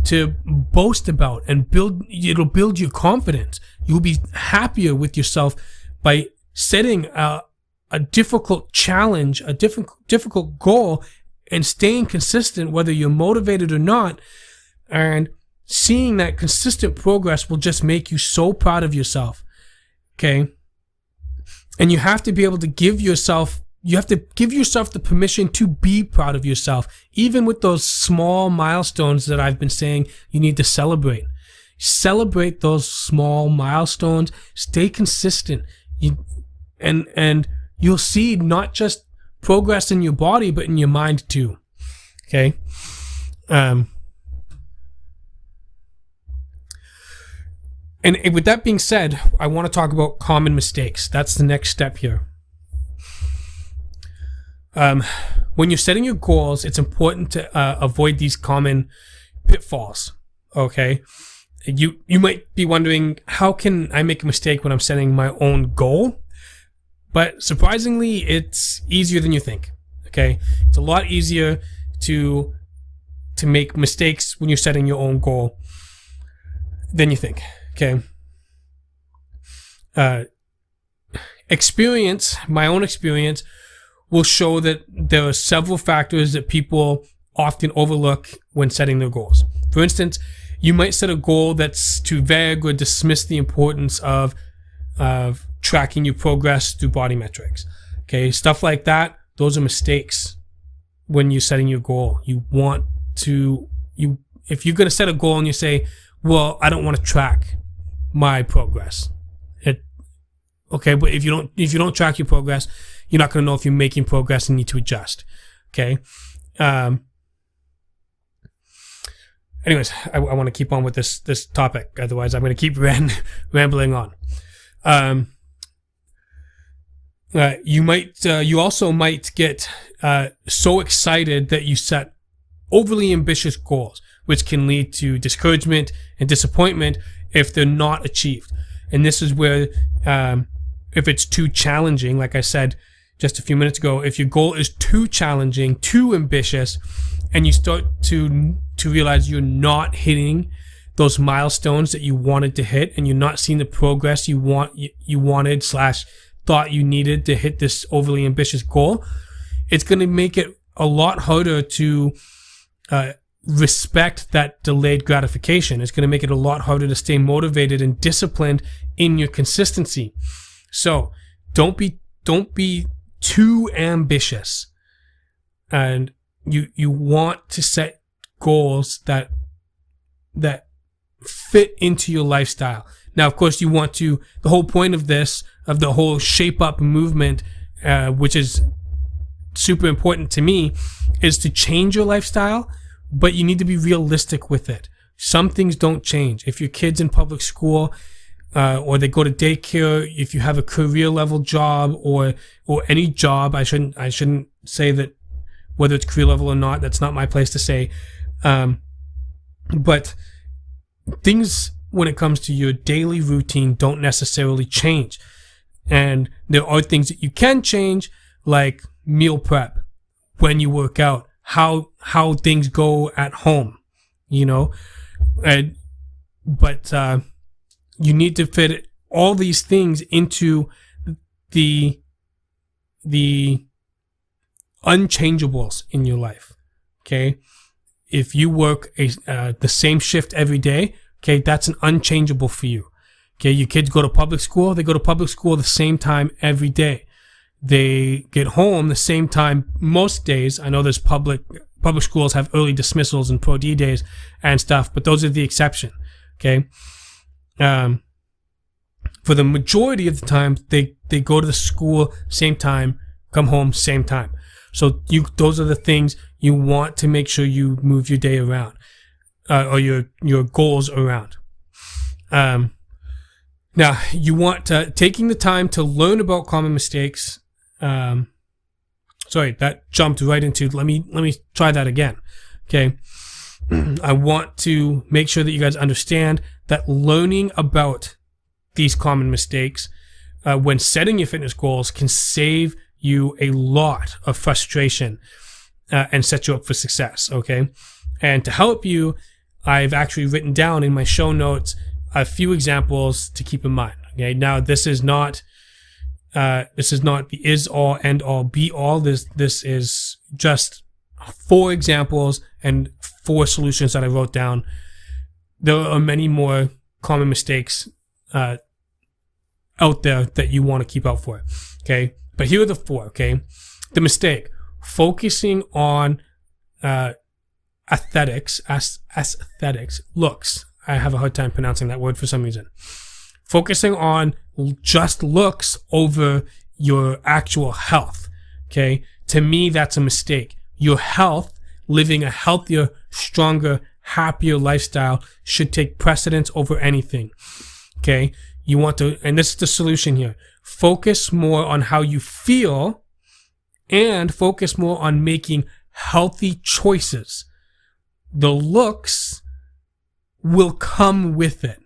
to boast about and it'll build your confidence. You'll be happier with yourself by setting a difficult challenge, a difficult goal, and staying consistent whether you're motivated or not. And seeing that consistent progress will just make you so proud of yourself. Okay? And you have to be able to give yourself the permission to be proud of yourself, even with those small milestones that I've been saying you need to celebrate. Celebrate those small milestones. Stay consistent. And you'll see not just progress in your body, but in your mind too. Okay? And with that being said, I want to talk about common mistakes. That's the next step here. When you're setting your goals, it's important to avoid these common pitfalls. Okay? You might be wondering, how can I make a mistake when I'm setting my own goal? But surprisingly, it's easier than you think. Okay? It's a lot easier to make mistakes when you're setting your own goal than you think. Okay. My own experience will show that there are several factors that people often overlook when setting their goals. For instance, you might set a goal that's too vague or dismiss the importance of of tracking your progress through body metrics. Okay, stuff like that, those are mistakes when you're setting your goal. You want to, if you're going to set a goal and you say, well, I don't want to track my progress. Okay, but if you don't track your progress, you're not going to know if you're making progress and need to adjust. Okay. Anyways, I want to keep on with this topic. Otherwise, I'm going to keep rambling on. You also might get so excited that you set overly ambitious goals, which can lead to discouragement and disappointment if they're not achieved. And this is where, if it's too challenging, like I said just a few minutes ago, if your goal is too challenging, too ambitious, and you start to realize you're not hitting those milestones that you wanted to hit, and you're not seeing the progress you wanted / thought you needed to hit this overly ambitious goal, it's going to make it a lot harder to respect that delayed gratification. It's going to make it a lot harder to stay motivated and disciplined in your consistency. So don't be too ambitious, and you want to set goals that fit into your lifestyle. Now, of course, you want to, the whole point of the whole Shape Up movement, which is super important to me, is to change your lifestyle, but you need to be realistic with it. Some things don't change. If your kid's in public school, or they go to daycare, if you have a career level job or any job, I shouldn't say that whether it's career level or not, that's not my place to say. But things when it comes to your daily routine don't necessarily change. And there are things that you can change, like meal prep, when you work out, how things go at home, but you need to fit all these things into the unchangeables in your life. Okay, if you work the same shift every day, okay, that's an unchangeable for you. Okay, your kids go to public school, they go to public school the same time every day. They get home the same time most days. I know there's public schools have early dismissals and Pro D days and stuff, but those are the exception. Okay. For the majority of the time, they go to the school same time, come home same time. So those are the things you want to make sure you move your day around, or your goals around. Now you want taking the time to learn about common mistakes. Sorry, that jumped right into. Let me try that again. Okay. I want to make sure that you guys understand that learning about these common mistakes when setting your fitness goals can save you a lot of frustration and set you up for success. Okay. And to help you, I've actually written down in my show notes a few examples to keep in mind. Okay. Now, this is not the is all, end all, be all. This is just 4 examples and 4 solutions that I wrote down. There are many more common mistakes out there that you want to keep out for. Okay, but here are the 4. Okay, the mistake: focusing on aesthetics, looks. I have a hard time pronouncing that word for some reason. Focusing on just looks over your actual health. Okay, to me, that's a mistake. Your health, living a healthier, stronger, happier lifestyle should take precedence over anything. Okay, you want to, and this is the solution here, focus more on how you feel and focus more on making healthy choices. The looks will come with it.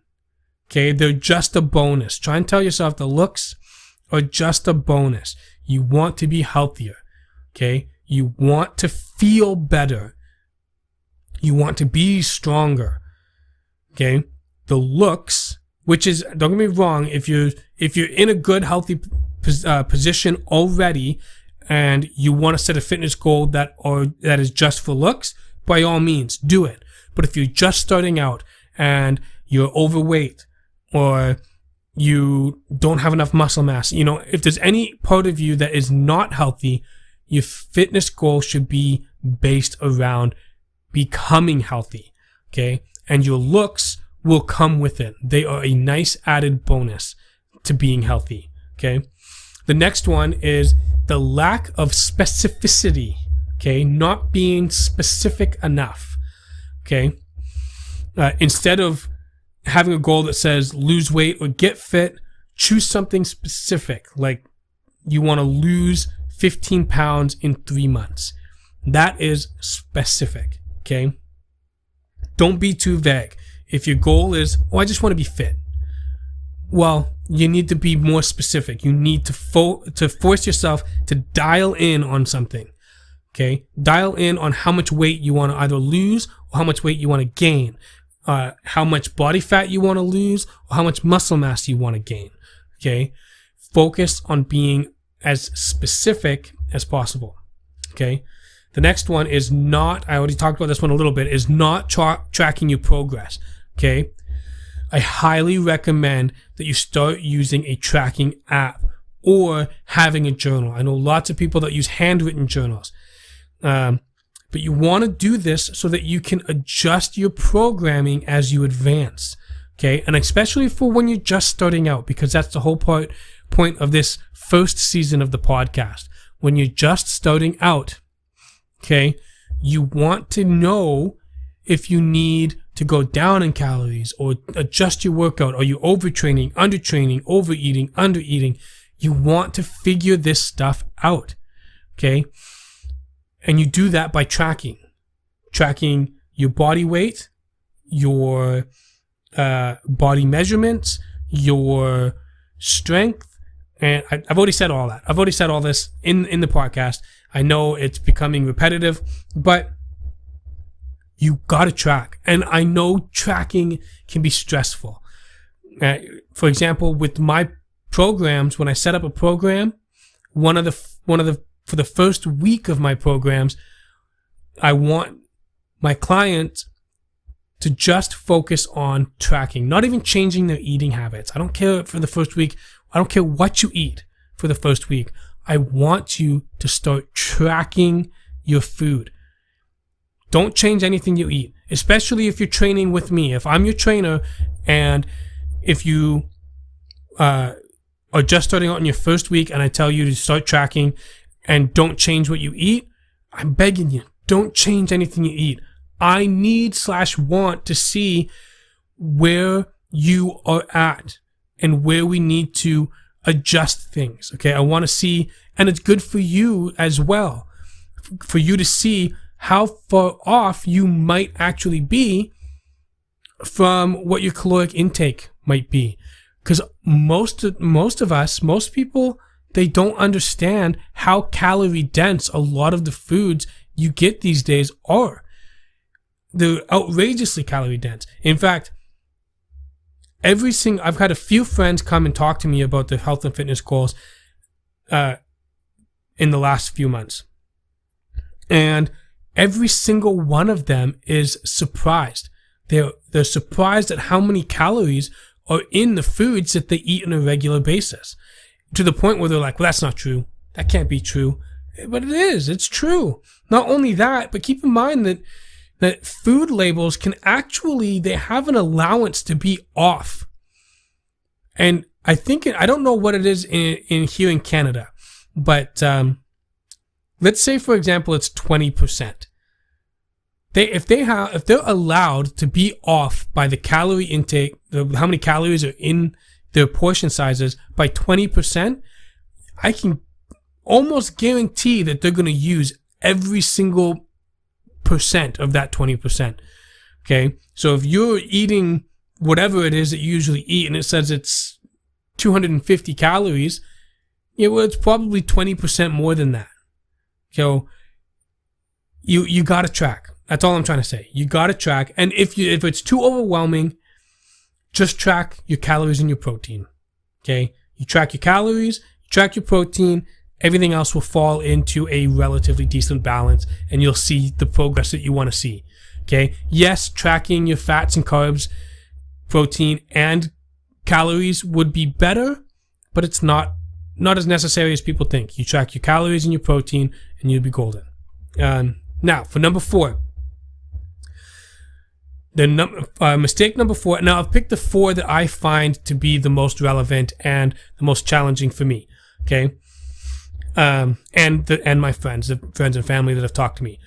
Okay, they're just a bonus. Try and tell yourself the looks are just a bonus. You want to be healthier. Okay, you want to feel better. You want to be stronger. Okay, the looks, which is, don't get me wrong, if you're in a good, healthy position already, and you want to set a fitness goal that is just for looks, by all means, do it. But if you're just starting out and you're overweight, or you don't have enough muscle mass. If there's any part of you that is not healthy, your fitness goal should be based around becoming healthy, okay? And your looks will come with it. They are a nice added bonus to being healthy, okay? The next one is the lack of specificity, okay? Not being specific enough, okay? Instead of having a goal that says lose weight or get fit, choose something specific, like you want to lose 15 pounds in 3 months. That is specific, okay? Don't be too vague. If your goal is, I just want to be fit, well, you need to be more specific. You need to force yourself to dial in on something, okay? Dial in on how much weight you want to either lose or how much weight you want to gain. How much body fat you want to lose or how much muscle mass you want to gain, okay? Focus on being as specific as possible, okay? The next one is not, I already talked about this one a little bit, is not tracking your progress, okay? I highly recommend that you start using a tracking app or having a journal. I know lots of people that use handwritten journals. But you want to do this so that you can adjust your programming as you advance, okay? And especially for when you're just starting out, because that's the whole point of this first season of the podcast. When you're just starting out, okay, you want to know if you need to go down in calories or adjust your workout. Are you overtraining, undertraining, overeating, undereating? You want to figure this stuff out, okay? And you do that by tracking your body weight, your body measurements, your strength. And I've already said all that. I've already said all this in the podcast. I know it's becoming repetitive, but you got to track. And I know tracking can be stressful. For example, with my programs, when I set up a program, for the first week of my programs, I want my clients to just focus on tracking, not even changing their eating habits. I don't care for the first week. I don't care what you eat for the first week. I want you to start tracking your food. Don't change anything you eat, especially if you're training with me. If I'm your trainer and if you are just starting out in your first week and I tell you to start tracking and don't change what you eat, I'm begging you, don't change anything you eat. I need/want to see where you are at and where we need to adjust things, okay? I want to see, and it's good for you as well, for you to see how far off you might actually be from what your caloric intake might be. Because most people, they don't understand how calorie dense a lot of the foods you get these days are. They're outrageously calorie dense. In fact, I've had a few friends come and talk to me about their health and fitness goals in the last few months. And every single one of them is surprised. They're surprised at how many calories are in the foods that they eat on a regular basis. To the point where they're like, well, that's not true. That can't be true. But it is. It's true. Not only that, but keep in mind that food labels can actually, they have an allowance to be off. And I don't know what it is in here in Canada, but let's say, for example, it's 20%. If they're allowed to be off by the calorie intake, how many calories are in their portion sizes by 20%, I can almost guarantee that they're going to use every single percent of that 20%. Okay, so if you're eating whatever it is that you usually eat and it says it's 250 calories, well, it's probably 20% more than that. So you got to track. That's all I'm trying to say. You got to track. And if it's too overwhelming, just track your calories and your protein. Okay? You track your calories, you track your protein, everything else will fall into a relatively decent balance and you'll see the progress that you want to see. Okay? Yes, tracking your fats and carbs, protein, and calories would be better, but it's not as necessary as people think. You track your calories and your protein, and you'll be golden. Now, for number 4. Mistake number 4. Now, I've picked the 4 that I find to be the most relevant and the most challenging for me. Okay, and my friends and family that have talked to me.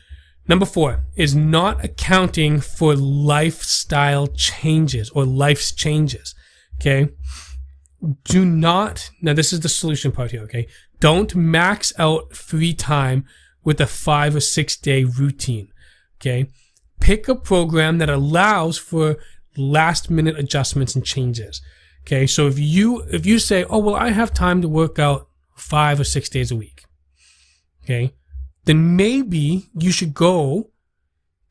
Number 4 is not accounting for lifestyle changes or life's changes. Okay, do not. Now, this is the solution part here. Okay, don't max out free time with a 5 or 6 day routine. Okay. Pick a program that allows for last minute adjustments and changes. Okay, so if you say, oh, well, I have time to work out 5 or 6 days a week. Okay, then maybe you should go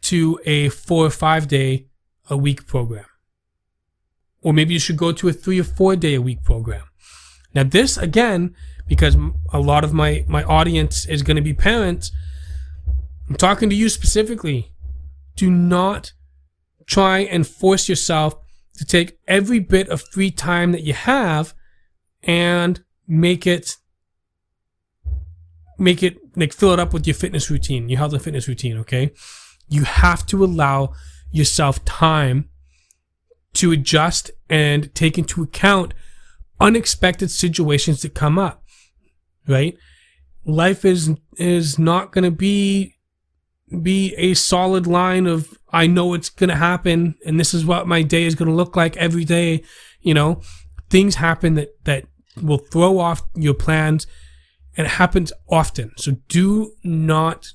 to a 4 or 5 day a week program. Or maybe you should go to a 3 or 4 day a week program. Now this, again, because a lot of my audience is going to be parents, I'm talking to you specifically. Do not try and force yourself to take every bit of free time that you have and make it like fill it up with your fitness routine, your health and fitness routine. Okay, you have to allow yourself time to adjust and take into account unexpected situations that come up. Right, life is not going to be a solid line of, I know it's going to happen and this is what my day is going to look like every day. You know, things happen that will throw off your plans, and it happens often. So do not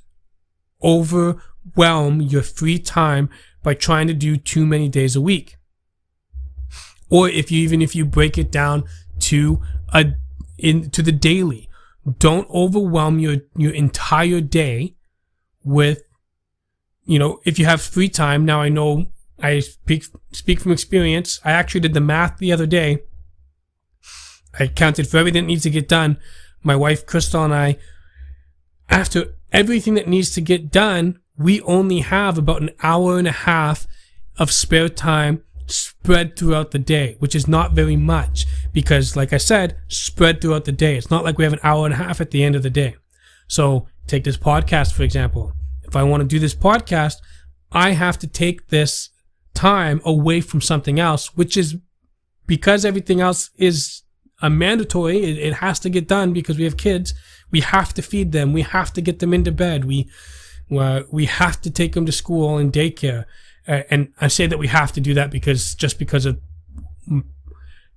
overwhelm your free time by trying to do too many days a week. Or if you break it down to the daily, don't overwhelm your entire day with, you know, if you have free time. Now, I know I speak from experience. I actually did the math the other day. I counted for everything that needs to get done. My wife, Crystal, and I, after everything that needs to get done, we only have about an hour and a half of spare time spread throughout the day, which is not very much because, like I said, spread throughout the day. It's not like we have an hour and a half at the end of the day. So take this podcast, for example. If I want to do this podcast, I have to take this time away from something else, which is because everything else is a mandatory. It has to get done because we have kids. We have to feed them. We have to get them into bed. We have to take them to school and daycare. And I say that we have to do that because of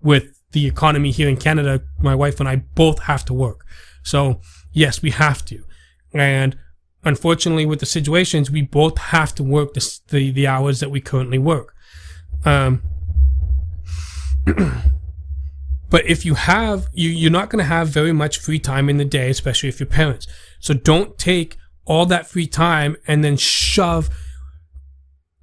with the economy here in Canada, my wife and I both have to work. So yes, we have to. And unfortunately, with the situations, we both have to work the hours that we currently work. But if you have, you're not going to have very much free time in the day, especially if you're parents. So don't take all that free time and then shove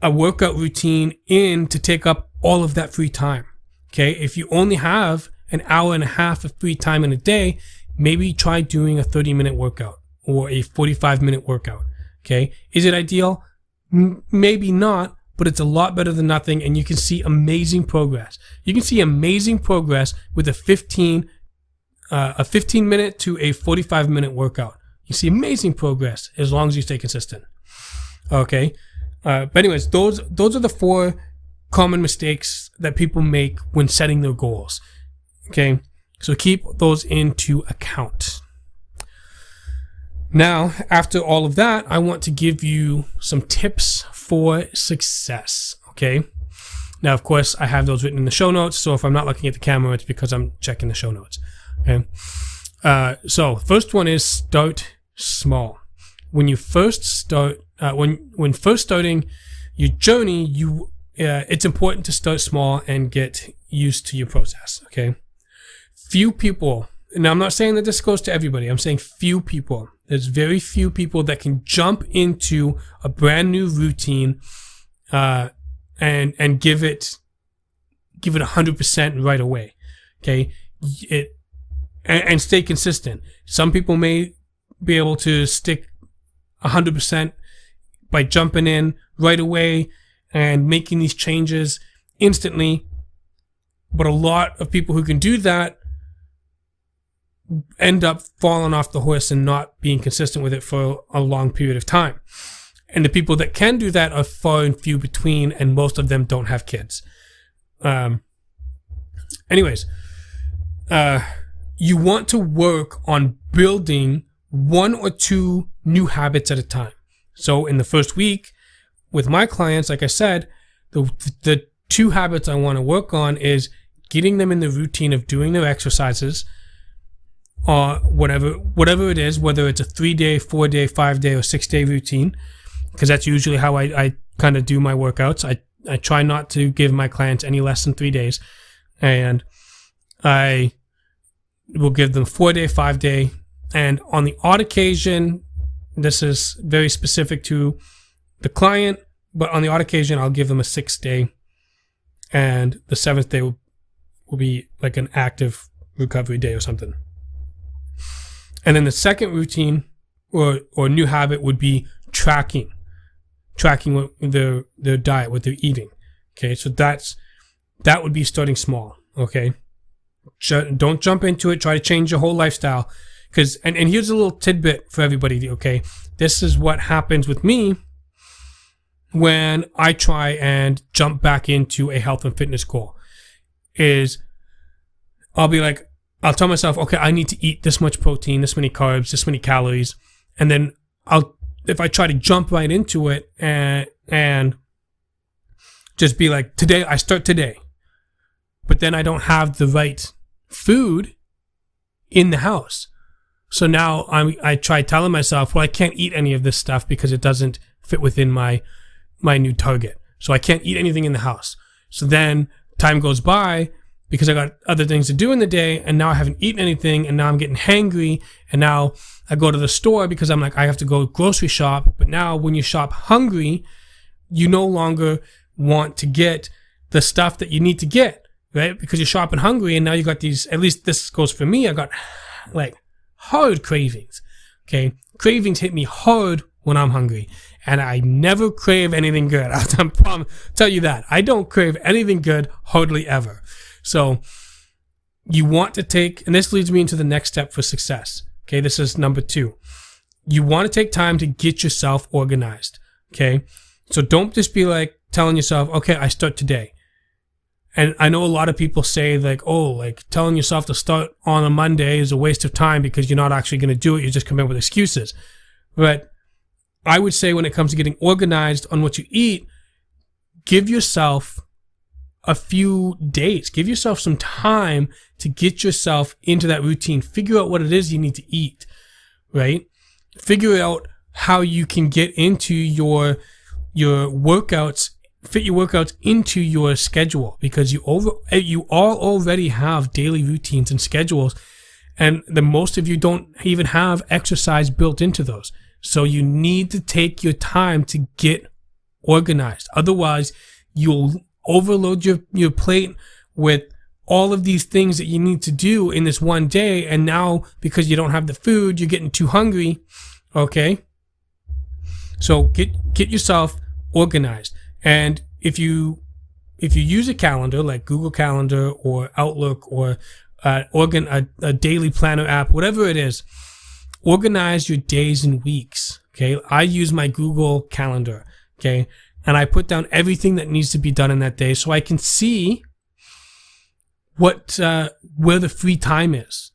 a workout routine in to take up all of that free time. Okay, if you only have an hour and a half of free time in a day, maybe try doing a 30-minute workout or a 45-minute workout. Okay, is it ideal? Maybe not, but it's a lot better than nothing, and you can see amazing progress. You can see amazing progress with a 15-minute to a 45-minute workout. You see amazing progress as long as you stay consistent. Okay, but anyways, those are the 4 common mistakes that people make when setting their goals. Okay, so keep those into account. Now, after all of that, I want to give you some tips for success. Okay, now of course I have those written in the show notes, so if I'm not looking at the camera, it's because I'm checking the show notes. Okay, so first one is start small. When you first start, when first starting your journey, it's important to start small and get used to your process. Okay, few people. Now, I'm not saying that this goes to everybody. I'm saying few people. There's very few people that can jump into a brand new routine and give it 100% right away. Okay, and stay consistent. Some people may be able to stick 100% by jumping in right away and making these changes instantly. But a lot of people who can do that end up falling off the horse and not being consistent with it for a long period of time. And the people that can do that are far and few between, and most of them don't have kids. Anyways, you want to work on building 1 or 2 new habits at a time. So in the first week with my clients, like I said, the 2 habits I want to work on is getting them in the routine of doing their exercises, or whatever it is, whether it's a 3-day, 4-day, 5-day, or 6-day routine, because that's usually how I kind of do my workouts. I try not to give my clients any less than 3 days, and I will give them 4-day, 5-day, and on the odd occasion, this is very specific to the client, but on the odd occasion, I'll give them a 6-day, and the 7th day will be like an active recovery day or something. And then the second routine or new habit would be tracking what their diet, what they're eating. Okay, so that would be starting small. Okay, don't jump into it. Try to change your whole lifestyle, because and here's a little tidbit for everybody. Okay, this is what happens with me when I try and jump back into a health and fitness goal. Is I'll be like, I'll tell myself, okay, I need to eat this much protein, this many carbs, this many calories, and then if I try to jump right into it and just be like, today, I start today, but then I don't have the right food in the house. So now I try telling myself, well, I can't eat any of this stuff because it doesn't fit within my new target. So I can't eat anything in the house. So then time goes by because I got other things to do in the day, and now I haven't eaten anything, and now I'm getting hangry, and now I go to the store because I'm like, I have to go grocery shop. But now when you shop hungry, you no longer want to get the stuff that you need to get, right? Because you're shopping hungry, and now you got these, at least this goes for me, I got like hard cravings. Okay, cravings hit me hard when I'm hungry, and I never crave anything good. I'll tell you that. I don't crave anything good hardly ever. So you want to take, and this leads me into the next step for success. Okay, this is number 2. You want to take time to get yourself organized. Okay, so don't just be like telling yourself, okay, I start today. And I know a lot of people say like, oh, like telling yourself to start on a Monday is a waste of time because you're not actually going to do it. You just come in with excuses. But I would say when it comes to getting organized on what you eat, give yourself a few days. Give yourself some time to get yourself into that routine. Figure out what it is you need to eat, right? Figure out how you can get into your workouts, fit your workouts into your schedule, because you all already have daily routines and schedules, and the most of you don't even have exercise built into those. So you need to take your time to get organized. Otherwise, you'll overload your plate with all of these things that you need to do in this one day, and now because you don't have the food, you're getting too hungry. Okay, so get yourself organized. And if you use a calendar like Google Calendar or Outlook or a daily planner app, whatever it is, organize your days and weeks. Okay, I use my Google Calendar. Okay, and I put down everything that needs to be done in that day so I can see what where the free time is,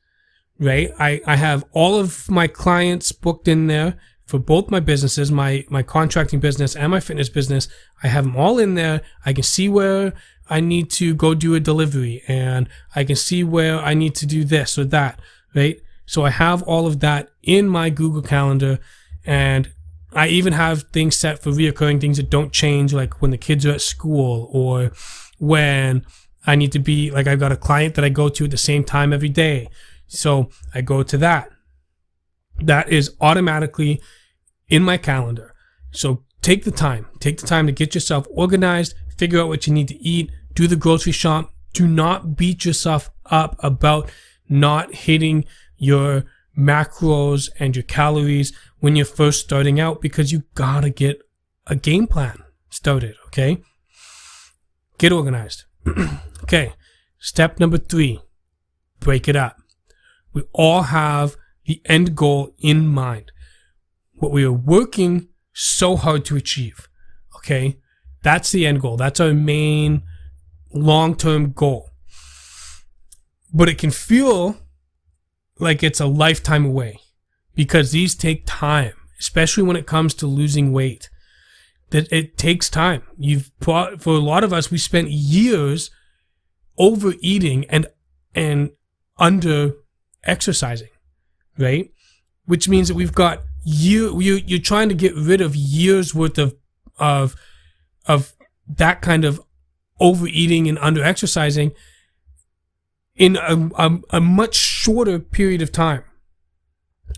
right? I have all of my clients booked in there for both my businesses, my contracting business and my fitness business. I have them all in there. I can see where I need to go do a delivery, and I can see where I need to do this or that, right? So I have all of that in my Google Calendar, and I even have things set for reoccurring things that don't change, like when the kids are at school or when I need to be, like I've got a client that I go to at the same time every day. So I go to that. That is automatically in my calendar. So take the time to get yourself organized, figure out what you need to eat, do the grocery shop. Do not beat yourself up about not hitting your macros and your calories when you're first starting out, because you gotta get a game plan started. Okay, get organized. Okay, Step number 3, break it up. We all have the end goal in mind. What we are working so hard to achieve. Okay? That's the end goal. That's our main long-term goal. But it can feel like it's a lifetime away because these take time, especially when it comes to losing weight. That it takes time. For a lot of us, we spent years overeating and under exercising, right? Which means that we've got you're trying to get rid of years worth of that kind of overeating and under exercising in a much shorter period of time.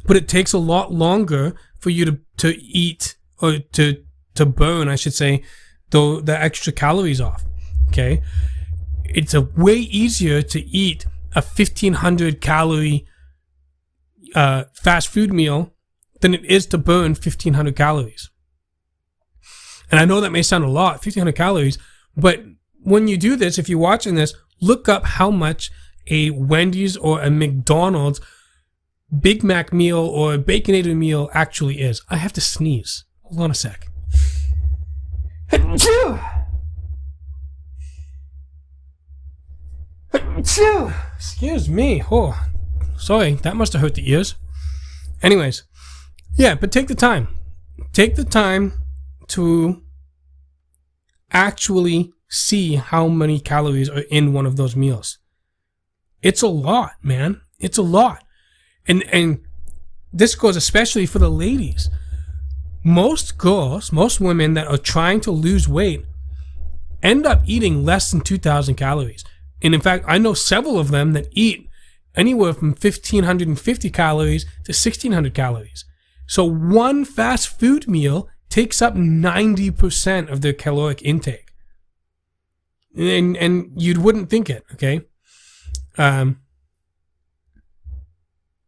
But it takes a lot longer for you to eat or to burn, I should say, the extra calories off. Okay, it's a way easier to eat a 1,500 calorie fast food meal than it is to burn 1,500 calories. And I know that may sound a lot, 1,500 calories, but when you do this, if you're watching this, look up how much a Wendy's or a McDonald's Big Mac meal or a Baconator meal actually is. I have to sneeze. Hold on a sec. Excuse me. Oh, sorry. That must have hurt the ears. Anyways, yeah, but take the time. Take the time to actually see how many calories are in one of those meals. It's a lot, man. It's a lot. And this goes especially for the ladies. Most girls, most women that are trying to lose weight end up eating less than 2,000 calories. And in fact, I know several of them that eat anywhere from 1,550 calories to 1,600 calories. So one fast food meal takes up 90% of their caloric intake. And you wouldn't think it, okay?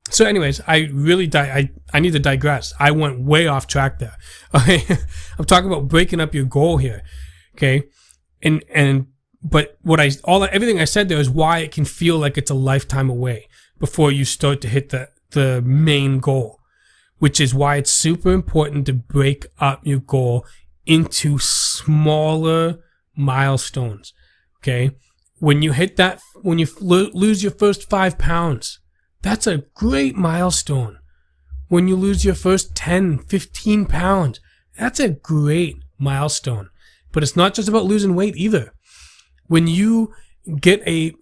So anyways, I really I need to digress. I went way off track there. Okay, I'm talking about breaking up your goal here. Okay, but everything I said there is why it can feel like it's a lifetime away before you start to hit the main goal, which is why it's super important to break up your goal into smaller milestones. Okay, when you lose your first 5 pounds. That's a great milestone. When you lose your first 10, 15 pounds, that's a great milestone. But it's not just about losing weight either. When you get a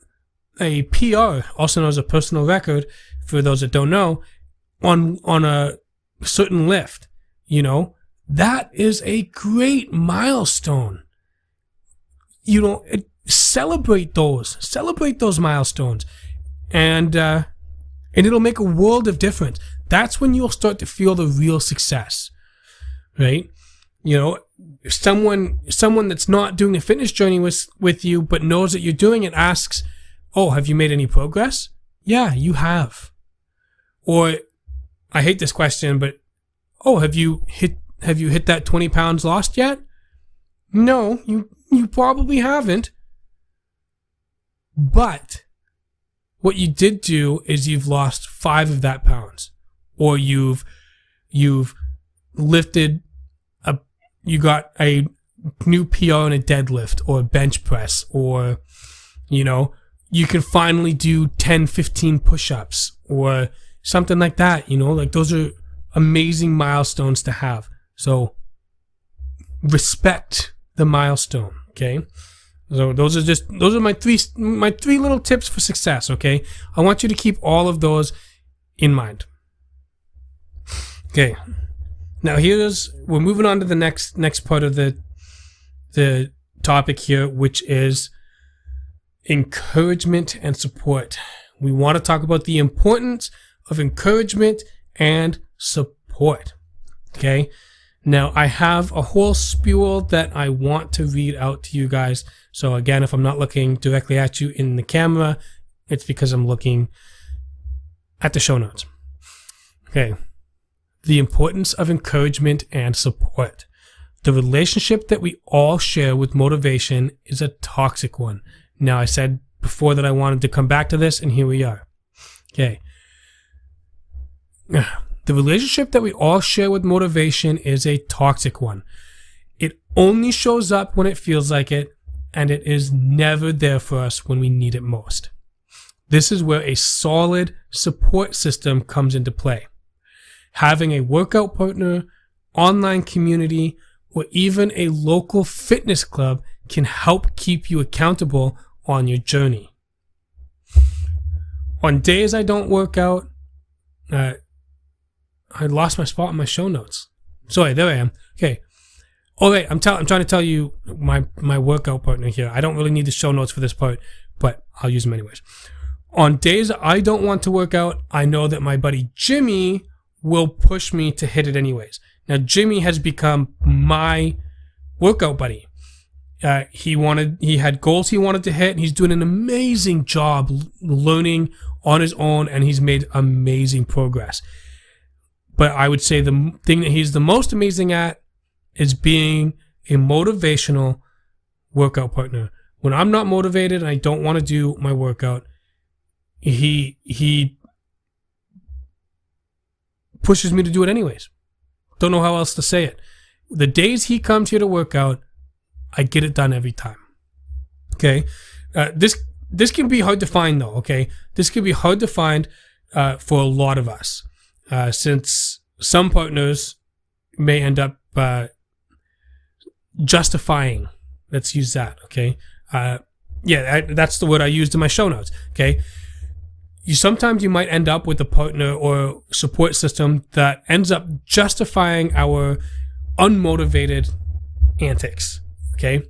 PR, also known as a personal record, for those that don't know, on a certain lift, that is a great milestone. Celebrate those milestones. And it'll make a world of difference. That's when you'll start to feel the real success, right? Someone that's not doing a fitness journey with you, but knows that you're doing it, asks, "Oh, have you made any progress?" Yeah, you have. Or, I hate this question, but, "Oh, have you hit that 20 pounds lost yet?" No, you probably haven't. But what you did do is you've lost 5 of that pounds, or you've lifted you got a new PR in a deadlift or a bench press, or you can finally do 10, 15 push-ups or something like that. Like those are amazing milestones to have. So respect the milestone, okay? So those are my three little tips for success, okay? I want you to keep all of those in mind. Okay. Now we're moving on to the next part of the topic here, which is encouragement and support. We want to talk about the importance of encouragement and support. Okay? Now, I have a whole spiel that I want to read out to you guys. So again, if I'm not looking directly at you in the camera, it's because I'm looking at the show notes. Okay. The importance of encouragement and support. The relationship that we all share with motivation is a toxic one. Now, I said before that I wanted to come back to this, and here we are. Okay. The relationship that we all share with motivation is a toxic one. It only shows up when it feels like it, and it is never there for us when we need it most. This is where a solid support system comes into play. Having a workout partner, online community, or even a local fitness club can help keep you accountable on your journey. On days I don't work out, I lost my spot in my show notes. Sorry, there I am. Okay. All right, I'm trying to tell you my workout partner here. I don't really need the show notes for this part, but I'll use them anyways. On days I don't want to work out, I know that my buddy Jimmy will push me to hit it anyways. Now, Jimmy has become my workout buddy. He had goals he wanted to hit, and he's doing an amazing job learning on his own, and he's made amazing progress. But I would say the thing that he's the most amazing at is being a motivational workout partner. When I'm not motivated and I don't want to do my workout, he pushes me to do it anyways. Don't know how else to say it. The days he comes here to work out, I get it done every time. Okay? This can be hard to find though, okay? This can be hard to find for a lot of us. Since some partners may end up justifying. Let's use that, okay? That's the word I used in my show notes, okay? Sometimes you might end up with a partner or support system that ends up justifying our unmotivated antics, okay?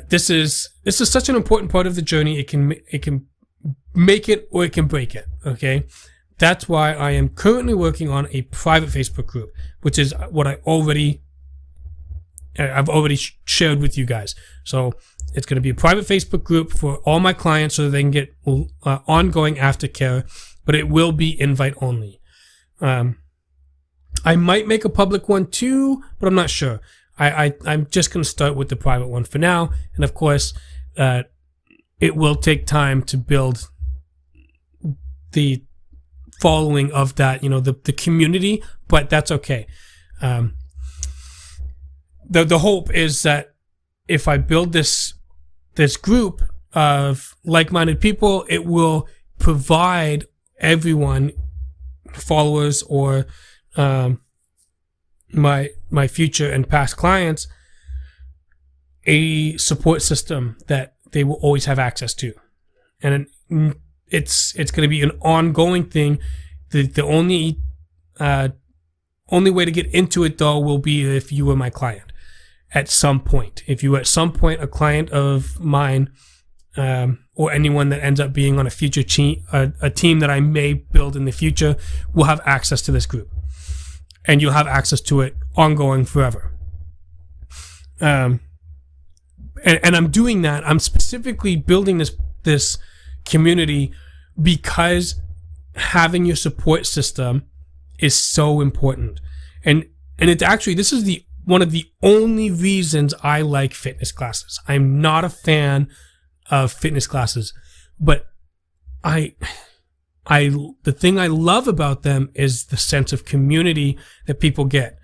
This is such an important part of the journey. It can make it or it can break it, okay? That's why I am currently working on a private Facebook group, which is what I've already shared with you guys. So it's going to be a private Facebook group for all my clients so that they can get ongoing aftercare, but it will be invite only. I might make a public one too, but I'm not sure. I'm just going to start with the private one for now. And of course, it will take time to build the following of that, the community, but that's okay. The hope is that if I build this group of like-minded people, it will provide everyone, followers or my future and past clients, a support system that they will always have access to. And it's going to be an ongoing thing. The only way to get into it though will be if you were my client at some point. If you were at some point a client of mine, or anyone that ends up being on a future a team that I may build in the future, will have access to this group, and you'll have access to it ongoing forever. And I'm doing that. I'm specifically building this community because having your support system is so important. And it's actually, this is one of the only reasons I like fitness classes. I'm not a fan of fitness classes, but the thing I love about them is the sense of community that people get.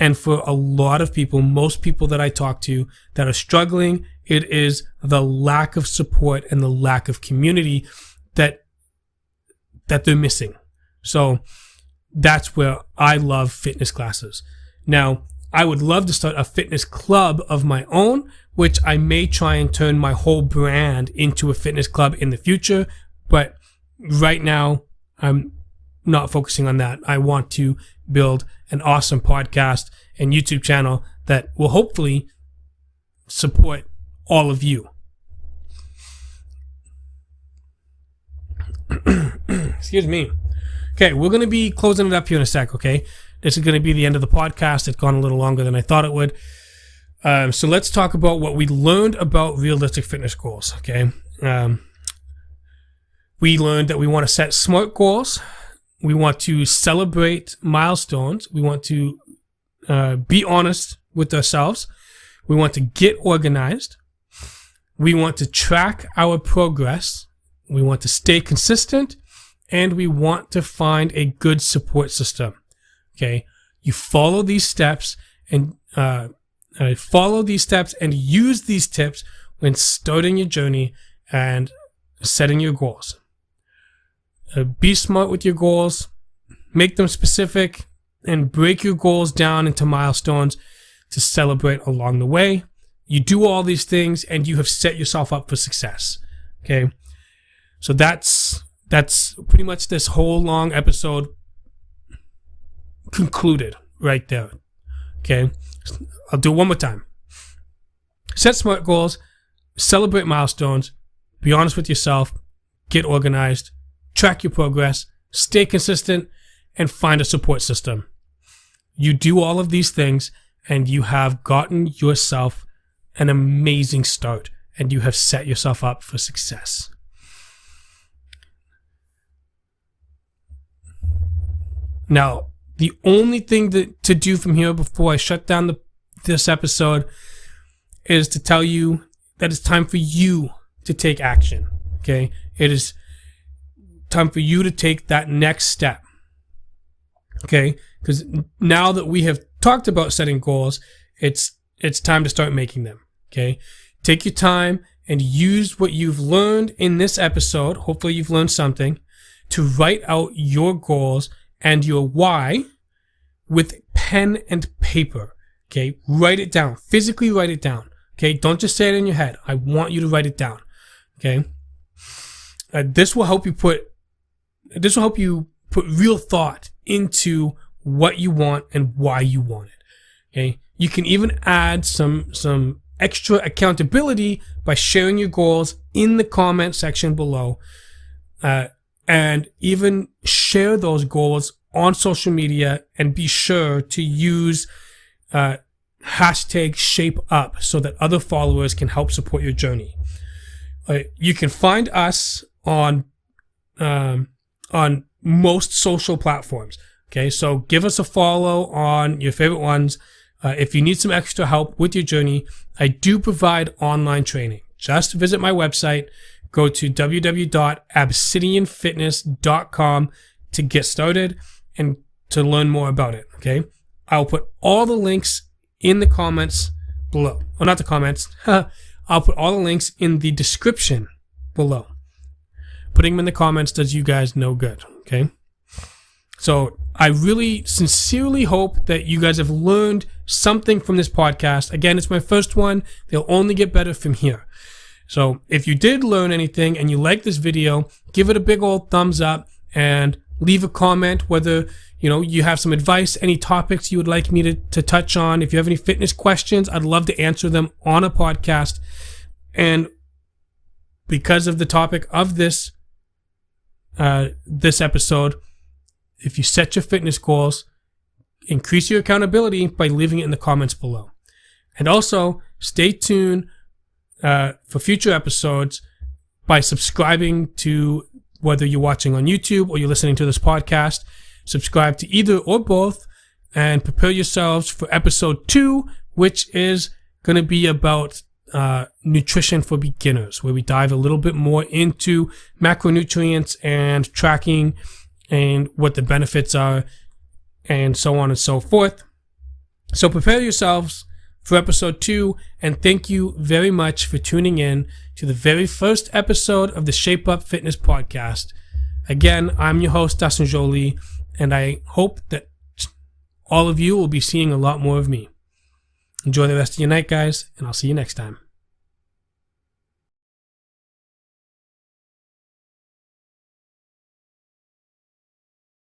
And for a lot of people, most people that I talk to that are struggling, it is the lack of support and the lack of community that they're missing. So that's where I love fitness classes. Now, I would love to start a fitness club of my own, which I may try and turn my whole brand into a fitness club in the future. But right now, I'm not focusing on that. I want to build an awesome podcast and YouTube channel that will hopefully support all of you. Excuse me. Okay, we're going to be closing it up here in a sec, okay? This is going to be the end of the podcast. It's gone a little longer than I thought it would. So let's talk about what we learned about realistic fitness goals, okay? We learned that we want to set SMART goals. We want to celebrate milestones. We want to be honest with ourselves. We want to get organized. We want to track our progress. We want to stay consistent, and we want to find a good support system. Okay, you follow these steps and use these tips when starting your journey and setting your goals. Be smart with your goals, make them specific, and break your goals down into milestones to celebrate along the way. You do all these things and you have set yourself up for success. Okay, so that's pretty much this whole long episode concluded right there. Okay, I'll do it one more time. Set smart goals, celebrate milestones, be honest with yourself, get organized, track your progress, stay consistent, and find a support system. You do all of these things and you have gotten yourself an amazing start, and you have set yourself up for success. Now, the only thing to do from here before I shut down this episode is to tell you that it's time for you to take action. Okay? It is time for you to take that next step. Okay? Because now that we have talked about setting goals, it's time to start making them. Okay? Take your time and use what you've learned in this episode. Hopefully you've learned something to write out your goals and your why with pen and paper. Okay? Write it down. Physically write it down. Okay? Don't just say it in your head. I want you to write it down. Okay? This will help you put real thought into what you want and why you want it. Okay? You can even add some extra accountability by sharing your goals in the comment section below, and even share those goals on social media, and be sure to use hashtag #ShapeUp so that other followers can help support your journey. You can find us on most social platforms. Okay, so give us a follow on your favorite ones. If you need some extra help with your journey, I do provide online training. Just visit my website, go to www.obsidianfitness.com to get started and to learn more about it. Okay, I'll put all the links in the comments below. Well, not the comments. I'll put all the links in the description below. Putting them in the comments does you guys no good. Okay, so I really sincerely hope that you guys have learned something from this podcast. Again, it's my first one. They'll only get better from here. So if you did learn anything and you like this video, give it a big old thumbs up and leave a comment whether you have some advice, any topics you would like me to touch on. If you have any fitness questions, I'd love to answer them on a podcast. And because of the topic of this episode, if you set your fitness goals, increase your accountability by leaving it in the comments below. And also, stay tuned for future episodes by subscribing to, whether you're watching on YouTube or you're listening to this podcast, subscribe to either or both, and prepare yourselves for episode 2, which is going to be about nutrition for beginners, where we dive a little bit more into macronutrients and tracking and what the benefits are, and so on and so forth. So prepare yourselves for episode 2, and thank you very much for tuning in to the very first episode of the Shape Up Fitness podcast. Again, I'm your host, Dustin Jolie, and I hope that all of you will be seeing a lot more of me. Enjoy the rest of your night, guys, and I'll see you next time.